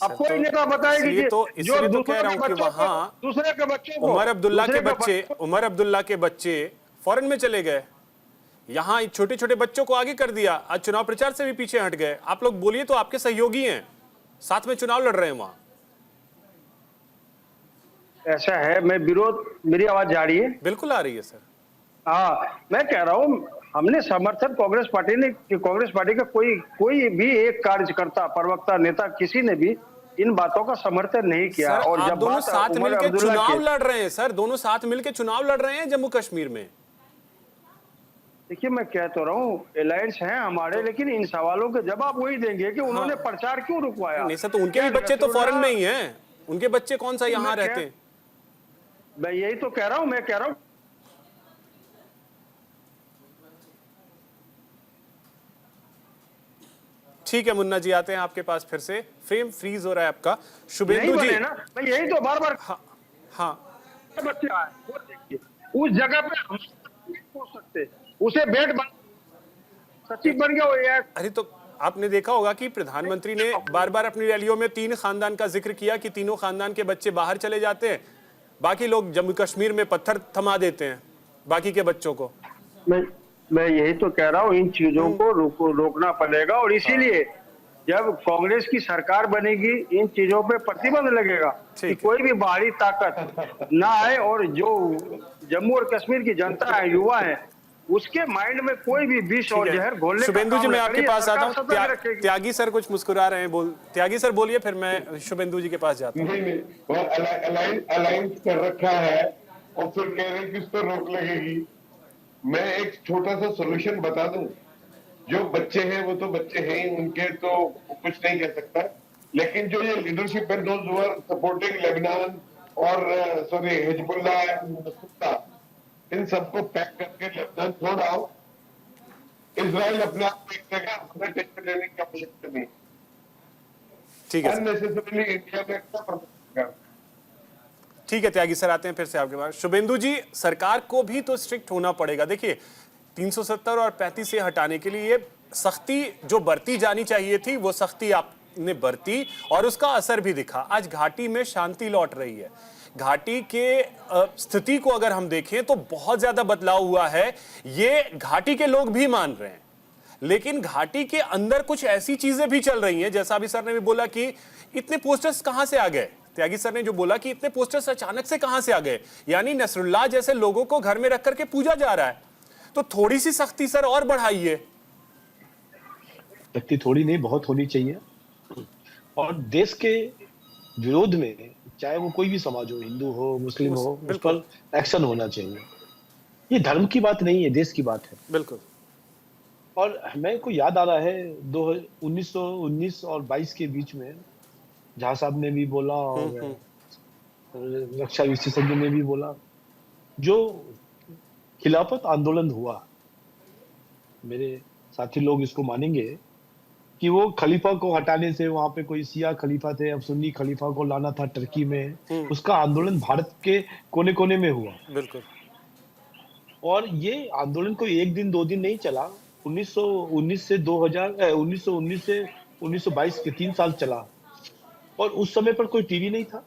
अब कोई नेता बताएगी कि तो इसलिए तो कह रहा हूं कि वहां दूसरे के बच्चों को, उमर अब्दुल्ला के बच्चे फॉरेन में चले गए, यहाँ छोटे छोटे बच्चों को आगे कर दिया, आज चुनाव प्रचार से भी पीछे हट गए। आप लोग बोलिए, तो आपके सहयोगी हैं, साथ में चुनाव लड़ रहे हैं वहां। ऐसा है, मैं विरोध, मेरी आवाज जा रही है? बिल्कुल आ रही है सर। हाँ, मैं कह रहा हूँ हमने समर्थन कांग्रेस पार्टी का कोई भी एक कार्यकर्ता, प्रवक्ता, नेता, किसी ने भी इन बातों का समर्थन नहीं किया। और जब दोनों साथ मिलकर चुनाव लड़ रहे हैं सर, दोनों साथ मिलकर चुनाव लड़ रहे हैं जम्मू कश्मीर में। देखिए, मैं कह तो रहा हूँ अलायंस है हमारे, लेकिन इन सवालों के जवाब वही देंगे कि उन्होंने प्रचार क्यों रुकवाया। नहीं सर, तो उनके भी बच्चे तो फॉरेन में ही हैं, उनके बच्चे कौन सा यहाँ रहते हैं? मैं यही तो कह रहा हूँ, मैं कह रहा हूँ ठीक है मुन्ना जी, आते हैं आपके पास फिर से। फ्रेम फ्रीज हो रहा है आपका। शुभेंदु जी, ना, मैं यही तो बार बार हाँ बच्चे आए वो देखिए, उस जगह पे हम नहीं पहुंच सकते, उसे बेड बन सचिव बन गया वो यार। अरे तो आपने देखा होगा कि प्रधानमंत्री ने बार बार अपनी रैलियों में 3 खानदान का जिक्र किया कि तीनों खानदान के बच्चे बाहर चले जाते हैं, बाकी लोग जम्मू कश्मीर में पत्थर थमा देते हैं बाकी के बच्चों को। मैं यही तो कह रहा हूँ, इन चीजों को रोकना पड़ेगा, और इसीलिए जब कांग्रेस की सरकार बनेगी इन चीजों पे प्रतिबंध लगेगा कि कोई भी बाहरी ताकत ना आए, और जो जम्मू और कश्मीर की जनता है, युवा है, उसके माइंड में कोई भी विष और जहर घोलने का शुभेंदु जी, मैं आपके पास आता हूँ। त्यागी सर कुछ मुस्कुरा रहे हैं, त्यागी सर बोलिए, फिर मैं शुभेंदु जी के पास जाता हूँ। नहीं, वो अलायंस कर रखा है और फिर कह रहे हैं कि इस पर रोक लगेगी। मैं एक छोटा सा सोल्यूशन बता दूं, जो बच्चे हैं वो तो बच्चे हैं, उनके तो कुछ नहीं कह सकता, लेकिन जो ये लीडरशिप है, those who are supporting Lebanon और हिजबुल्लाह, इन सबको पैक करके लेबनान छोड़ आओ। इजराइल अपने आप देख लेगा, हमें टेंशन लेने की आवश्यकता नहीं। ठीक है, अननेसेसरीली इंडिया में क्या प्रमोट। ठीक है त्यागी सर, आते हैं फिर से आपके पास। शुभेंदु जी, सरकार को भी तो स्ट्रिक्ट होना पड़ेगा। देखिए 370 और 35 से हटाने के लिए सख्ती जो बरती जानी चाहिए थी वो सख्ती आपने बरती और उसका असर भी दिखा। आज घाटी में शांति लौट रही है। घाटी के स्थिति को अगर हम देखें तो बहुत ज्यादा बदलाव हुआ है, ये घाटी के लोग भी मान रहे हैं। लेकिन घाटी के अंदर कुछ ऐसी चीजें भी चल रही हैं, जैसा अभी सर ने भी बोला कि इतने पोस्टर्स कहां से आ गए। त्यागी सर ने जो बोला कि इतने पोस्टर्स अचानक से कहां से आ गए, यानी नसरुल्लाह जैसे लोगों को घर में रख करके पूजा जा रहा है। तो थोड़ी सी सख्ती सर और बढ़ाइए। सख्ती थोड़ी नहीं, बहुत होनी चाहिए। और देश के विरोध में चाहे वो कोई भी समाज हो, हिंदू हो, मुस्लिम हो, उस पर एक्शन होना चाहिए। ये धर्म की बात नहीं है, देश की बात है। बिल्कुल। और मेरे को याद आ रहा है 1919 और 22 के बीच में झा साहब ने भी बोला और रक्षा विशेषज्ञ ने भी बोला, जो खिलाफत आंदोलन हुआ, मेरे साथी लोग इसको मानेंगे कि वो खलीफा को हटाने से, वहां पे कोई सिया खलीफा थे, अब सुन्नी खलीफा को लाना था टर्की में, उसका आंदोलन भारत के कोने कोने में हुआ। बिल्कुल। और ये आंदोलन कोई एक दिन 2 दिन नहीं चला, 1919 से 1922 के 3 साल चला। और उस समय पर कोई टीवी नहीं था,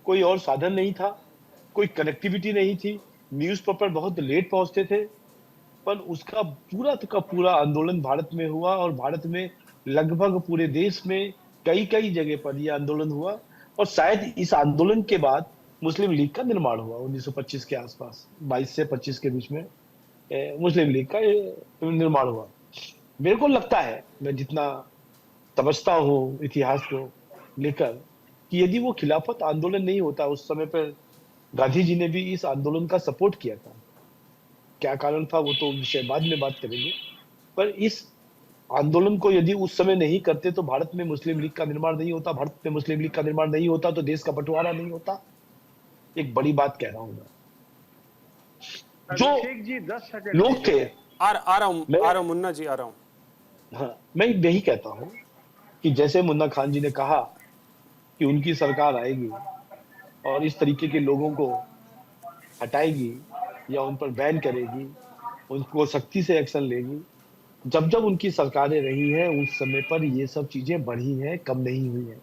कोई और साधन नहीं था, कोई कनेक्टिविटी नहीं थी, न्यूज़पेपर बहुत लेट पहुंचते थे, पर उसका पूरा का पूरा आंदोलन भारत में हुआ। और भारत में लगभग पूरे देश में कई कई जगह पर यह आंदोलन हुआ। और शायद इस आंदोलन के बाद मुस्लिम लीग का निर्माण हुआ 1925 के आसपास, 22 से 25 के बीच में मुस्लिम लीग का निर्माण हुआ। मेरे को लगता है, मैं जितना समझता हूँ इतिहास को लेकर, कि यदि वो खिलाफत आंदोलन नहीं होता उस समय पर, गांधी जी ने भी इस आंदोलन का सपोर्ट किया था। क्या कारण था वो तो विषय बाद में बात करेंगे, पर इस आंदोलन को यदि उस समय नहीं करते तो भारत में मुस्लिम लीग का निर्माण नहीं होता, भारत में मुस्लिम लीग का निर्माण नहीं होता तो देश का बंटवारा नहीं होता। एक बड़ी बात कह रहा हूं मैं। जो लोग थे, आ रहा हूं मुन्ना जी, आ रहा हूं। हाँ, मैं यही कहता हूं कि जैसे मुन्ना खान जी ने कहा कि उनकी सरकार आएगी और इस तरीके के लोगों को हटाएगी या उन पर बैन करेगी, उनको सख्ती से एक्शन लेगी। जब जब उनकी सरकारें रही हैं उस समय पर ये सब चीजें बढ़ी हैं, कम नहीं हुई हैं।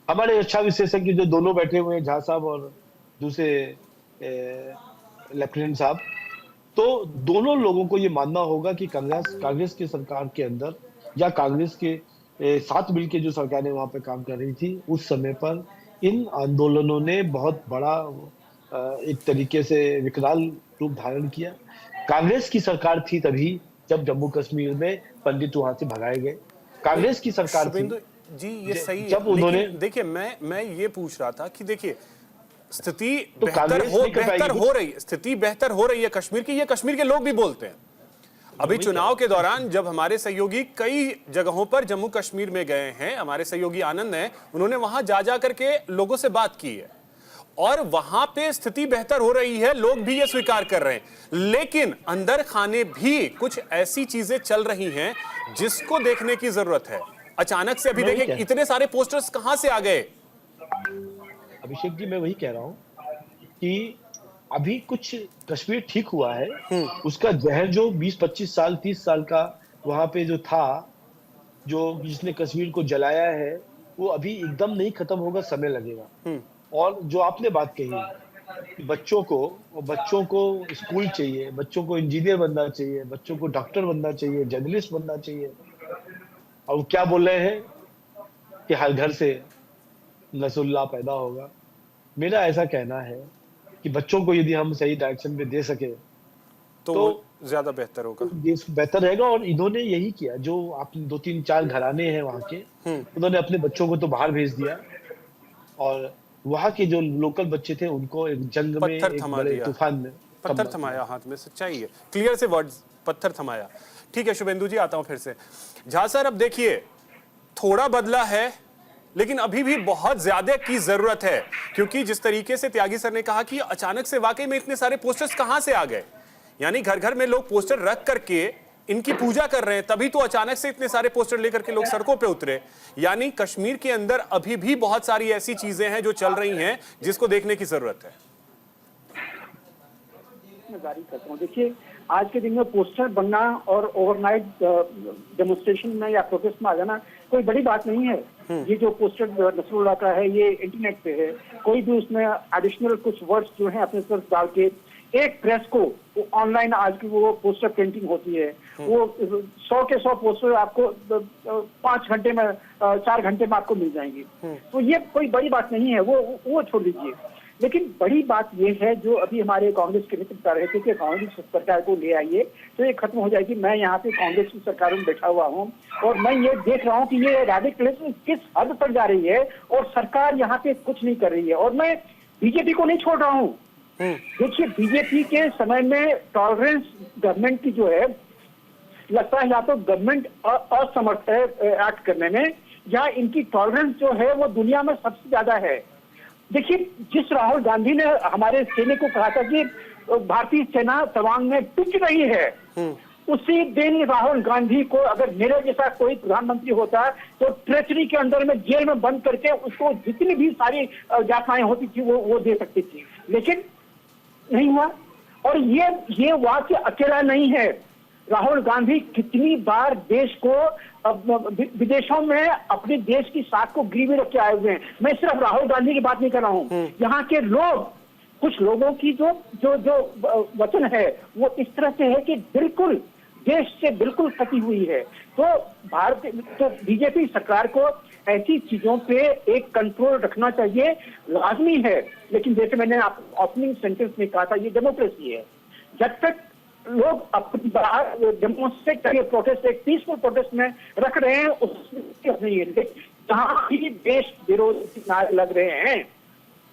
हमारे रक्षा विशेषज्ञ जो दोनों बैठे हुए हैं, झा साहब और दूसरे लेफ्टिनेंट साहब, तो दोनों लोगों को ये मानना होगा कि कांग्रेस की सरकार के अंदर या कांग्रेस के साथ मिलकर जो सरकारें वहां पे काम कर रही थी, उस समय पर इन आंदोलनों ने बहुत बड़ा एक तरीके से विकराल रूप धारण किया। कांग्रेस की सरकार थी तभी जब जम्मू कश्मीर में पंडित वहां से भगाए गए। कांग्रेस की सरकार थी जी, ये सही है। जब उन्होंने, देखिए मैं ये पूछ रहा था कि देखिए स्थिति बेहतर हो रही है, स्थिति बेहतर हो रही है कश्मीर की, ये कश्मीर के लोग भी बोलते हैं। अभी चुनाव के दौरान जब हमारे सहयोगी कई जगहों पर जम्मू कश्मीर में गए हैं, हमारे सहयोगी आनंद हैं, उन्होंने वहां जा करके लोगों से बात की है और वहां पे स्थिति बेहतर हो रही है, लोग भी ये स्वीकार कर रहे हैं। लेकिन अंदर खाने भी कुछ ऐसी चीजें चल रही हैं जिसको देखने की जरूरत है। अचानक से अभी देखिए इतने सारे पोस्टर्स कहां से आ गए। अभिषेक जी, मैं वही कह रहा हूं कि अभी कुछ कश्मीर ठीक हुआ है, उसका जहर जो 20-25 साल 30 साल का वहां पे जो था, जो जिसने कश्मीर को जलाया है, वो अभी एकदम नहीं खत्म होगा, समय लगेगा। और जो आपने बात कही, बच्चों को स्कूल चाहिए, बच्चों को इंजीनियर बनना चाहिए, बच्चों को डॉक्टर बनना चाहिए, जर्नलिस्ट बनना चाहिए, और वो क्या बोल रहे हैं कि हर घर से नसरुल्लाह पैदा होगा। मेरा ऐसा कहना है कि बच्चों को यदि हम सही डायरेक्शन में दे सके तो ज्यादा बेहतर होगा, देश बेहतर रहेगा। और इन्होंने यही किया, जो आप 2-3-4 घराने हैं वहां के, उन्होंने अपने बच्चों को तो बाहर भेज दिया, और वहां के जो लोकल बच्चे थे उनको एक जंग में, एक बड़े तूफान में पत्थर थमाया हाथ में। सच्चाई है, क्लियर से वर्ड्स, पत्थर थमाया। ठीक है शुभेंदु जी, आता हूं फिर से। झा सर, अब देखिए थोड़ा बदला है लेकिन अभी भी बहुत ज्यादा की जरूरत है, क्योंकि जिस तरीके से त्यागी सर ने कहा कि अचानक से वाकई में इतने सारे पोस्टर्स कहां से आ गए, यानी घर घर में लोग पोस्टर रख करके इनकी पूजा कर रहे हैं, तभी तो अचानक से इतने सारे पोस्टर लेकर के लोग सड़कों पे उतरे। यानी कश्मीर के अंदर अभी भी बहुत सारी ऐसी चीजें हैं जो चल रही हैं जिसको देखने की जरूरत है। मैं जारी करता हूँ, देखिए आज के दिन में पोस्टर बनना और ओवरनाइट डेमोन्स्ट्रेशन में या प्रोटेस्ट में आ जाना कोई बड़ी बात नहीं है। ये जो पोस्टर नसरुल्लाह का है ये इंटरनेट पे है, कोई भी उसमें एडिशनल कुछ वर्ड्स जो है अपने तरफ डाल के एक प्रेस को ऑनलाइन आज की वो पोस्टर प्रिंटिंग होती है, वो 100 के 100 पोस्टर आपको 5 घंटे में 4 घंटे में आपको मिल जाएंगे। तो ये कोई बड़ी बात नहीं है, वो छोड़ दीजिए। लेकिन बड़ी बात ये है जो अभी हमारे कांग्रेस के मित्र बता रहे थे कि कांग्रेस सरकार को ले आइए तो ये खत्म हो जाएगी। मैं यहाँ पे कांग्रेस की सरकार में बैठा हुआ हूँ और मैं ये देख रहा हूँ कि ये रेडिकलिज्म किस हद तक जा रही है और सरकार यहाँ पे कुछ नहीं कर रही है। और मैं बीजेपी को नहीं छोड़ रहा हूँ। देखिए बीजेपी के समय में टॉलरेंस गवर्नमेंट की जो है, लगता है या तो गवर्नमेंट असमर्थ है एक्ट करने में, या इनकी टॉलरेंस जो है वो दुनिया में सबसे ज्यादा है। देखिए जिस राहुल गांधी ने हमारे सेना को कहा था कि भारतीय सेना तवांग में पिच रही है, उसी दिन राहुल गांधी को अगर मेरे जैसा कोई प्रधानमंत्री होता तो ट्रेचरी के अंदर में जेल में बंद करके उसको जितनी भी सारी यातनाएं होती थी वो दे सकती थी, लेकिन नहीं हुआ। और ये वाक्य अकेला नहीं है। राहुल गांधी कितनी बार देश को विदेशों में अपने देश की साख को गिरवी रख के आए हुए हैं। मैं सिर्फ राहुल गांधी की बात नहीं कर रहा हूँ, यहाँ के लोग, कुछ लोगों की जो वचन है वो इस तरह से है कि बिल्कुल देश से बिल्कुल कटी हुई है। तो बीजेपी सरकार को ऐसी चीजों पे एक कंट्रोल रखना चाहिए, लाजमी है। लेकिन जैसे मैंने ओपनिंग सेंटेंस में कहा था, ये डेमोक्रेसी है। जब तक लोग अपनी बात डेमोन्स्ट्रेट करके प्रोटेस्ट, एक पीसफुल प्रोटेस्ट में रख रहे हैं, उसमें नहीं है। जहां भी देश विरोधी नारे लग रहे हैं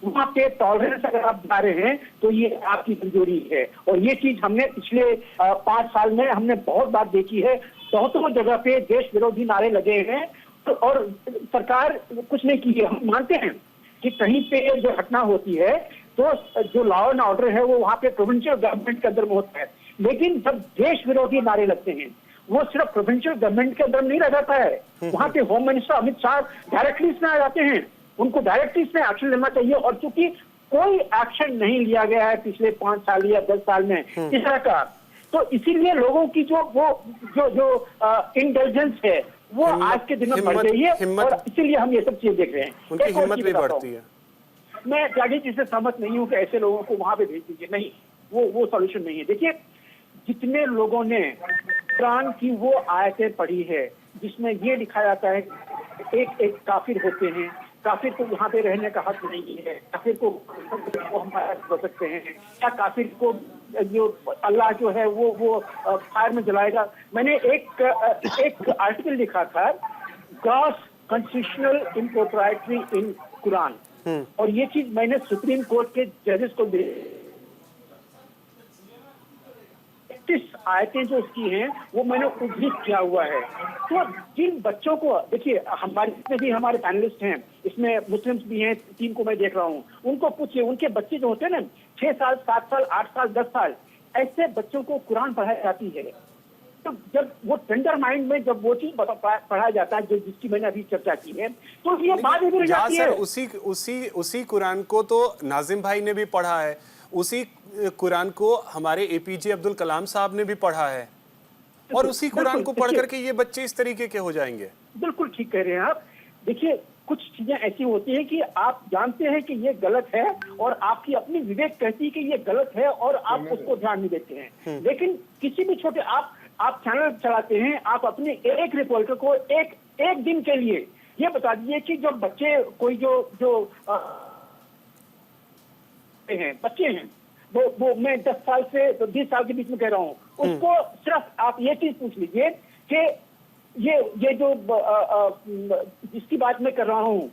वहां पे टॉलरेंस अगर आप बता रहे हैं तो ये आपकी कमजोरी है। और ये चीज हमने पिछले 5 साल में हमने बहुत बात देखी है। बहुतों जगह पे देश विरोधी नारे लगे हैं और सरकार कुछ नहीं की है। हम मानते हैं कि कहीं पे जो घटना होती है तो जो लॉ एंड ऑर्डर है वो वहां पे प्रोविंशियल गवर्नमेंट के अंदर में होता है, लेकिन जब देश विरोधी नारे लगते हैं वो सिर्फ प्रोविंशियल गवर्नमेंट के अंदर नहीं रह जाता है। वहां पे home minister Amit Shah directly इसमें आ जाते हैं, उनको डायरेक्टली इसमें एक्शन लेना चाहिए। और चूंकि कोई एक्शन नहीं लिया गया है पिछले 5 साल या 10 साल में इस तरह का, तो इसीलिए लोगों की जो इंटेलिजेंस है वो आज के दिन में बढ़ गई है और इसीलिए हम ये सब चीजें देख रहे हैं। उनकी हिम्मत भी बढ़ती है। मैं त्यागी जी से सहमत नहीं हूं कि ऐसे लोगों को वहां पे भेज दीजिए, नहीं, वो सॉल्यूशन नहीं है। देखिए जितने लोगों ने कुरान की वो आयतें पढ़ी है जिसमें ये लिखा जाता है एक काफिर होते हैं, काफिर को यहाँ पे रहने का हक नहीं है, काफिर को हम कर सकते हैं, क्या काफिर को जो अल्लाह जो है वो फायर में जलाएगा। मैंने एक आर्टिकल लिखा था, ग्रॉस कॉन्स्टिट्यूशनल इम्प्रोप्राइटरी इन कुरान, और ये चीज मैंने सुप्रीम कोर्ट के जजेस को आयतें जो उसकी हैं वो मैंने उद्धृत किया हुआ है। तो जिन बच्चों को देखिए, हमारे भी हमारे पैनलिस्ट हैं, इसमें मुस्लिम्स भी हैं, 3 को मैं देख रहा हूँ, उनको पूछिए, उनके बच्चे जो होते हैं ना 6 साल 7 साल 8 साल 10 साल, ऐसे बच्चों को कुरान पढ़ाई जाती है। तो जब वो टेंडर माइंड में जब वो चीज पढ़ाया जाता है जो जिसकी मैंने अभी चर्चा की है, तो ये बात भी रह जाती है। उसी कुरान को तो नाजिम भाई ने भी पढ़ा है, उसी कुरान को हमारे एपीजे अब्दुल कलाम साहब ने भी पढ़ा है, और उसी कुरान को पढ़ करके ये बच्चे इस तरीके के हो जाएंगे। बिल्कुल ठीक कह रहे हैं आप। देखिए, कुछ चीजें ऐसी होती हैं कि आप जानते हैं कि ये गलत है और आपकी अपनी विवेक कहती है कि ये गलत है और आप उसको ध्यान नहीं देते हैं। लेकिन किसी भी छोटे आप चैनल चलाते हैं, आप अपने एक रिपोर्टर को एक दिन के लिए ये बता दीजिए कि जो बच्चे कोई जो बच्चे हैं वो मैं 10 साल से 20 साल के बीच में कह रहा हूँ, उसको सिर्फ आप ये चीज पूछ लीजिए कि ये जो जिसकी बात मैं कर रहा हूँ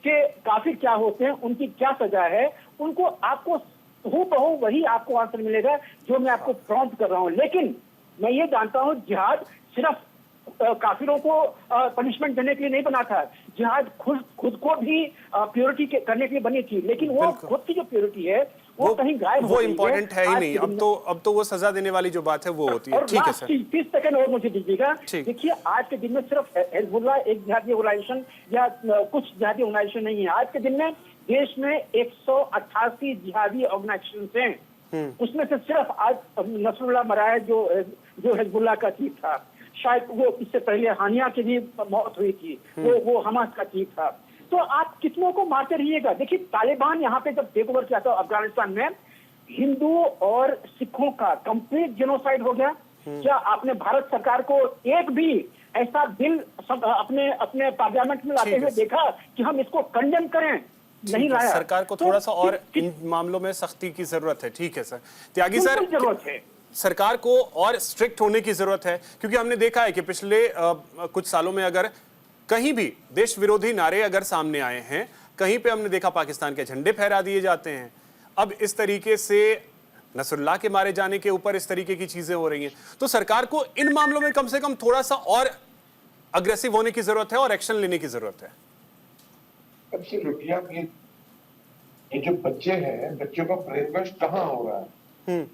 कि काफिर क्या होते हैं, उनकी क्या सजा है, उनको आपको हूबहू वही आपको आंसर मिलेगा जो मैं आपको प्रॉम्प्ट कर रहा हूँ। लेकिन मैं ये जानता हूँ जिहाद सिर्फ काफिरों को पनिशमेंट देने के लिए नहीं बना था, जिहाद खुद को भी प्योरिटी करने के लिए बनी थी, लेकिन वो खुद की जो प्योरिटी है वो कहीं गायब हो गई है। इम्पोर्टेंट है ही नहीं, अब तो वो सजा देने वाली जो बात है वो होती है। ठीक है सर, 30 सेकंड और मुझे दीजिएगा। देखिए, आज के दिन में सिर्फ हिजबुल्लाह एक जिहादी ऑर्गेनाइजेशन या कुछ जिहादी ऑर्गेनाइजेशन नहीं है। आज के दिन में देश में 188 जिहादी ऑर्गेनाइजेशन हैं, उसमें से सिर्फ आज नसरुल्लाह मरा है जो हिजबुल्लाह का चीफ था। शायद वो इससे पहले हानिया की भी मौत हुई थी, वो हमास का चीफ था। तो आप कितनों को मारते रहिएगा। देखिए, तालिबान यहाँ पे जब टेक ओवर किया था अफगानिस्तान में, हिंदुओं और सिखों का कंप्लीट जेनोसाइड हो गया। क्या आपने भारत सरकार को एक भी ऐसा बिल अपने पार्लियामेंट में लाते हुए देखा कि हम इसको कंडेम करें? नहीं लाया। सरकार को थोड़ा सा और इन मामलों में सख्ती की जरूरत है। ठीक है सर, त्यागी सर, जरूरत है, सरकार को और स्ट्रिक्ट होने की जरूरत है, क्योंकि हमने देखा है कि पिछले कुछ सालों में अगर कहीं भी देश विरोधी नारे अगर सामने आए हैं, कहीं पे हमने देखा पाकिस्तान के झंडे फहरा दिए जाते हैं। अब इस तरीके से नसरुल्लाह के मारे जाने के ऊपर इस तरीके की चीजें हो रही हैं, तो सरकार को इन मामलों में कम से कम थोड़ा सा और अग्रेसिव होने की जरूरत है और एक्शन लेने की जरूरत है। एब्सोल्युटली। आप ये जो बच्चे हैं, बच्चों का ब्रेन वॉश कहाँ हो रहा है?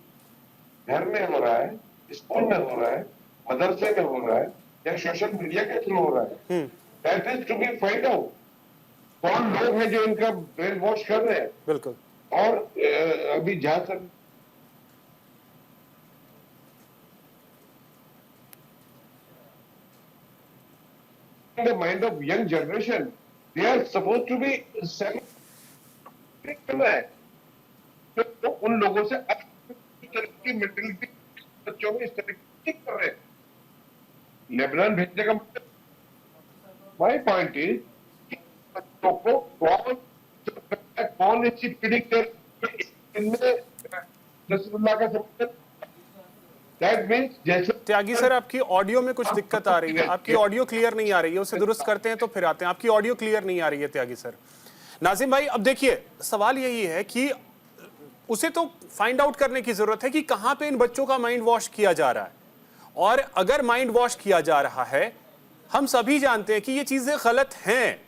घर में हो रहा है, स्कूल में हो रहा है, मदरसे में हो रहा है, या सोशल मीडिया के थ्रू हो रहा है? That is to be find out. कौन लोग हैं जो इनका ब्रेन वॉश कर रहे हैं? बिल्कुल। और अभी जहां तक in the mind of young generation, they are supposed to be करना है, तो उन लोगों से इस तरह की मेंटलिटी बच्चों में इस तरह की कर रहे हैं। लेबनान भेजने का मतलब, माय पॉइंट इज, बच्चों को कौन ऐसी पीढ़ी इनमें नसरुल्लाह का सब दैट मींस जैसे। त्यागी सर, आपकी ऑडियो में कुछ दिक्कत आ रही है, आपकी ऑडियो क्लियर नहीं आ रही है, उसे दुरुस्त करते हैं तो फिर आते हैं। आपकी ऑडियो क्लियर नहीं आ रही है त्यागी सर। नाजिम भाई, अब देखिए, सवाल यही है कि उसे तो फाइंड आउट करने की जरूरत है कि कहां पे इन बच्चों का माइंड वॉश किया जा रहा है, और अगर माइंड वॉश किया जा रहा है, हम सभी जानते हैं कि ये चीजें गलत हैं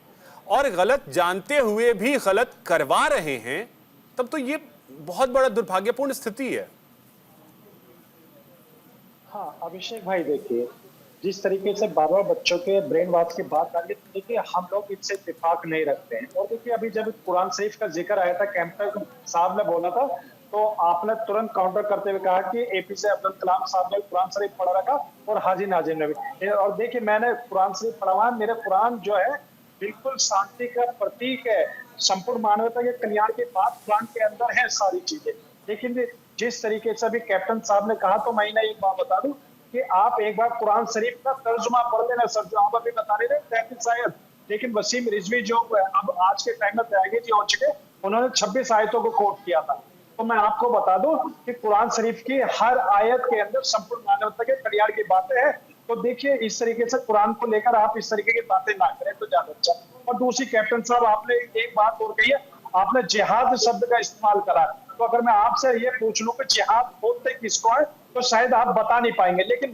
और गलत जानते हुए भी गलत करवा रहे हैं, तब तो ये बहुत बड़ा दुर्भाग्यपूर्ण स्थिति है। हाँ अभिषेक भाई, देखिए जिस तरीके से बार बार बच्चों के ब्रेन वॉश की बात आ रही है, तो देखिए हम लोग इससे इत्तेफाक नहीं रखते हैं। और देखिए, अभी जब कुरान शरीफ का जिक्र आया था, कैंपर साहब ने बोला था, तो आपने तुरंत काउंटर करते हुए कहा कि एपीजे अब्दुल कलाम साहब ने कुरान शरीफ पढ़ा रखा और हाजी नाजिम ने भी। और देखिए, मैंने कुरान शरीफ पढ़ा हुआ, मेरे कुरान जो है बिल्कुल शांति का प्रतीक है, संपूर्ण मानवता के कल्याण की बात कुरान के अंदर है सारी चीजें। लेकिन जिस तरीके से अभी कैप्टन साहब ने कहा, तो मैं एक बात बता दूं कि आप एक बार कुरान शरीफ का तर्जुमा पढ़ लेना। सर जो आप अभी बता रहे थे शायद, लेकिन वसीम रिजवी जो अब आज के टाइम में त्यागी जी हो चुके, उन्होंने 26 आयतों को कोट किया था। तो मैं आपको बता दूं कि कुरान शरीफ की हर आयत के अंदर संपूर्ण मानवता के कल्याण की बातें हैं। तो देखिए, इस तरीके से कुरान को लेकर आप इस तरीके की बातें ना करें तो ज्यादा अच्छा। और दूसरी, कैप्टन साहब आपने एक बात और कही है, आपने जिहाद शब्द का इस्तेमाल करा। तो अगर मैं आपसे ये पूछ लूं कि जिहाद बोलते किसको है, तो शायद आप बता नहीं पाएंगे। लेकिन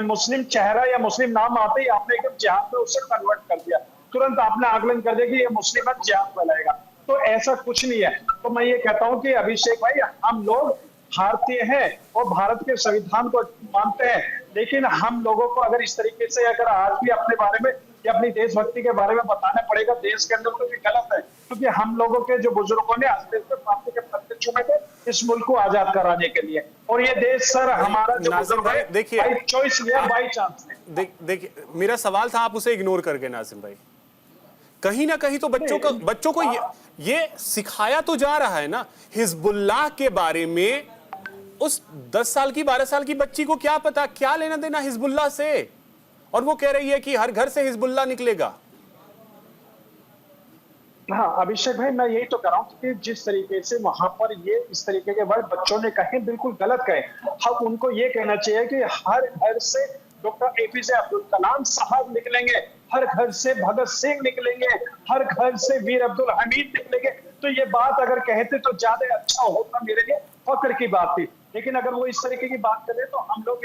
मुस्लिम चेहरा या मुस्लिम नाम आते ही आपने एकदम जिहाद में उसे कन्वर्ट कर दिया, तुरंत आपने आकलन कर दिया कि ये मुस्लिम है, जिहाद फैलाएगा। तो ऐसा कुछ नहीं है। तो मैं ये कहता हूं कि अभिषेक भाई, हम लोग भारतीय हैं और भारत के संविधान को मानते हैं, लेकिन हम लोगों को अगर इस तरीके से अगर आज भी अपने बारे में या अपनी देशभक्ति के बारे में बताना पड़ेगा देश के अंदर, तो ये गलत है। क्योंकि हम लोगों के जो बुजुर्गों ने आज देश में फांसी के पत्ते चूमे थे इस मुल्क को आजाद कराने के लिए, और ये देश सर हमारा जो नाज़िम भाई, देखिए, बाई चॉइस लिया, बाई चांस ने। देखिए, मेरा सवाल था, आप उसे इग्नोर कर गए नाज़िम भाई। कहीं ना कहीं तो बच्चों को ये सिखाया तो जा रहा है ना हिजबुल्लाह के बारे में। उस 10 साल की 12 साल की बच्ची को क्या पता, क्या लेना देना हिजबुल्लाह से, और वो कह रही है कि हर घर से हिजबुल्लाह निकलेगा। हाँ अभिषेक भाई, मैं यही तो कह रहा हूँ कि जिस तरीके से वहां पर ये इस तरीके के वर्ड बच्चों ने कहे, बिल्कुल गलत कहे। हम उनको ये कहना चाहिए कि हर घर से डॉक्टर एपीजे अब्दुल कलाम साहब निकलेंगे, हर घर से भगत सिंह निकलेंगे, हर घर से वीर अब्दुल हमीद निकलेंगे। तो ये बात अगर कहते तो ज्यादा अच्छा होता, मेरे लिए फख्र की बात थी। लेकिन अगर वो इस तरीके की बात करें तो हम लोग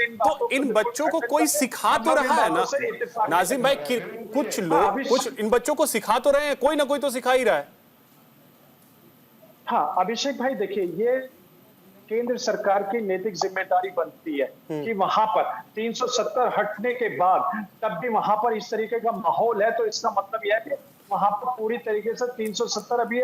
इन बच्चों को कोई सिखा तो रहा है ना नाजिम भाई, कुछ लोग इन बच्चों को सिखा तो रहे हैं, कोई ना कोई तो सिखा ही रहा है। हाँ अभिषेक भाई, देखिए, ये केंद्र सरकार की नैतिक जिम्मेदारी बनती है कि वहां पर 370 हटने के बाद तब भी वहां पर इस तरीके का माहौल है, तो इसका मतलब यह है कि वहां पर पूरी तरीके से 370 अभी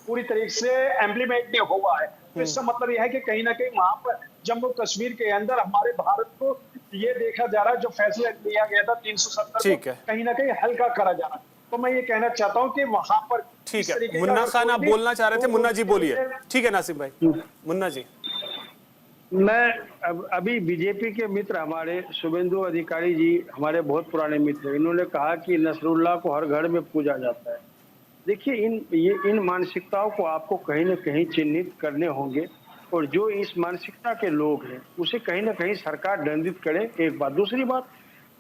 पूरी तरीके से इम्प्लीमेंट नहीं हुआ है। तो इसका मतलब यह है कि कहीं ना कहीं वहां पर जम्मू कश्मीर के अंदर हमारे भारत को ये देखा जा रहा है, जो फैसला लिया गया था 370 को कहीं ना कहीं हल्का करा जा रहा है। तो मैं ये कहना चाहता हूँ कि वहां पर ठीक है। मुन्ना खान, आप बोलना चाह रहे थे, मुन्ना जी बोलिए। ठीक है नासिम भाई, मुन्ना जी। मैं अभी बीजेपी के मित्र हमारे शुभेंदु अधिकारी जी हमारे बहुत पुराने मित्र, इन्होंने कहा कि नसरुल्लाह को हर घर में पूजा जाता है। देखिए, इन मानसिकताओं को आपको कहीं ना कहीं चिन्हित करने होंगे, और जो इस मानसिकता के लोग हैं उसे कहीं ना कहीं सरकार दंडित करे। एक बात, दूसरी बात,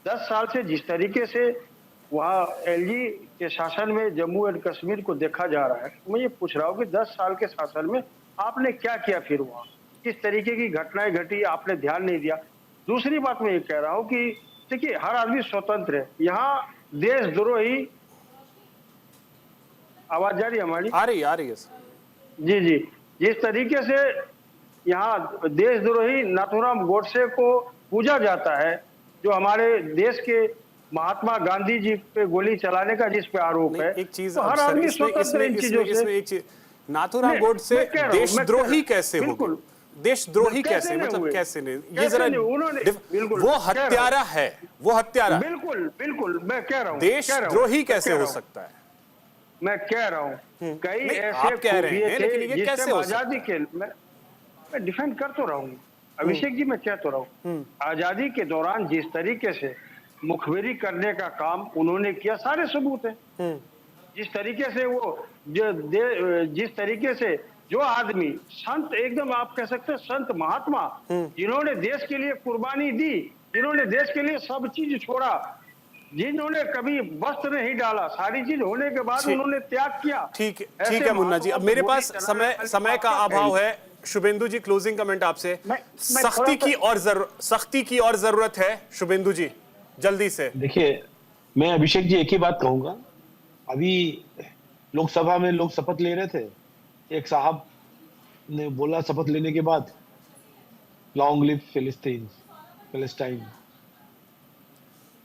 10 साल से जिस तरीके से वहाँ एलजी के शासन में जम्मू एंड कश्मीर को देखा जा रहा है, मैं ये पूछ रहा हूँ कि 10 साल के शासन में आपने क्या किया, फिर वहाँ किस तरीके की घटनाएं घटी, आपने ध्यान नहीं दिया। दूसरी बात मैं ये कह रहा हूँ कि देखिए, हर आदमी स्वतंत्र है। यहाँ देशद्रोही, आवाज जा रही है हमारी? आ रही है जी जी। जिस तरीके से यहाँ देशद्रोही नाथूराम गोडसे को पूजा जाता है, जो हमारे देश के महात्मा गांधी जी पे गोली चलाने का जिस पे आरोप है, एक चीज, तो हर आदमी स्वतंत्र इन चीजों से। एक चीज, नाथूराम गोडसे देशद्रोही कैसे हो? देशद्रोही कैसे, मतलब कैसे नहीं? ये जरा, वो हत्यारा है, वो हत्यारा। बिल्कुल बिल्कुल, मैं कह रहा हूँ देशद्रोही कैसे हो सकता है? मैं कह रहा हूँ कई ऐसे आप कह रहे हैं, लेकिन ये कैसे हो आजादी के, मैं डिफेंड कर तो रहा हूँ अभिषेक जी, मैं कह तो रहा हूँ, आजादी के दौरान जिस तरीके से मुखबिरी करने का काम उन्होंने किया, सारे सबूत है। जिस तरीके से वो जिस तरीके से जो आदमी संत, एकदम आप कह सकते हैं संत महात्मा, जिन्होंने देश के लिए कुर्बानी दी, जिन्होंने देश के लिए सब चीज छोड़ा, जिन्होंने कभी वस्त्र नहीं डाला, सारी चीज होने के बाद उन्होंने त्याग किया। ठीक है मुन्ना जी, अब मेरे पास समय का अभाव है। शुभेंदु जी, क्लोजिंग कमेंट आपसे। सख्ती की और जरूरत है शुभेंदु जी, जल्दी से। देखिए, मैं अभिषेक जी एक ही बात कहूंगा। अभी लोकसभा में लोग शपथ ले रहे थे, एक साहब ने बोला शपथ लेने के बाद, लॉन्ग लिव फिलिस्टाइन।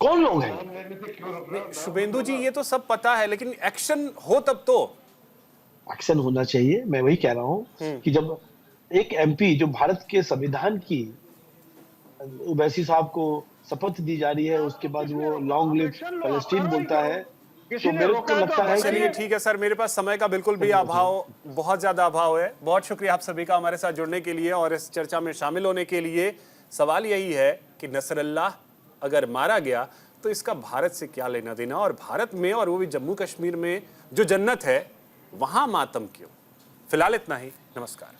कौन लोग हैं? शुभेंदु जी, ये तो सब पता है, लेकिन एक्शन हो तब तो। एक्शन होना चाहिए। मैं वही कह रहा हूं कि जब एक एमपी जो भारत के संविधान की, ओवैसी साहब को शपथ दी जा रही है, उसके बाद वो लॉन्ग लिव पैलेस्टीन बोलता है, तो मेरे को लगता है। चलिए ठीक है सर, मेरे पास समय का बिल्कुल भी अभाव, बहुत ज्यादा अभाव है। बहुत शुक्रिया आप सभी का हमारे साथ जुड़ने के लिए और इस चर्चा में शामिल होने के लिए। सवाल यही है कि नसरुल्लाह अगर मारा गया तो इसका भारत से क्या लेना देना, और भारत में, और वो भी जम्मू कश्मीर में जो जन्नत है, वहां मातम क्यों? फिलहाल इतना ही, नमस्कार।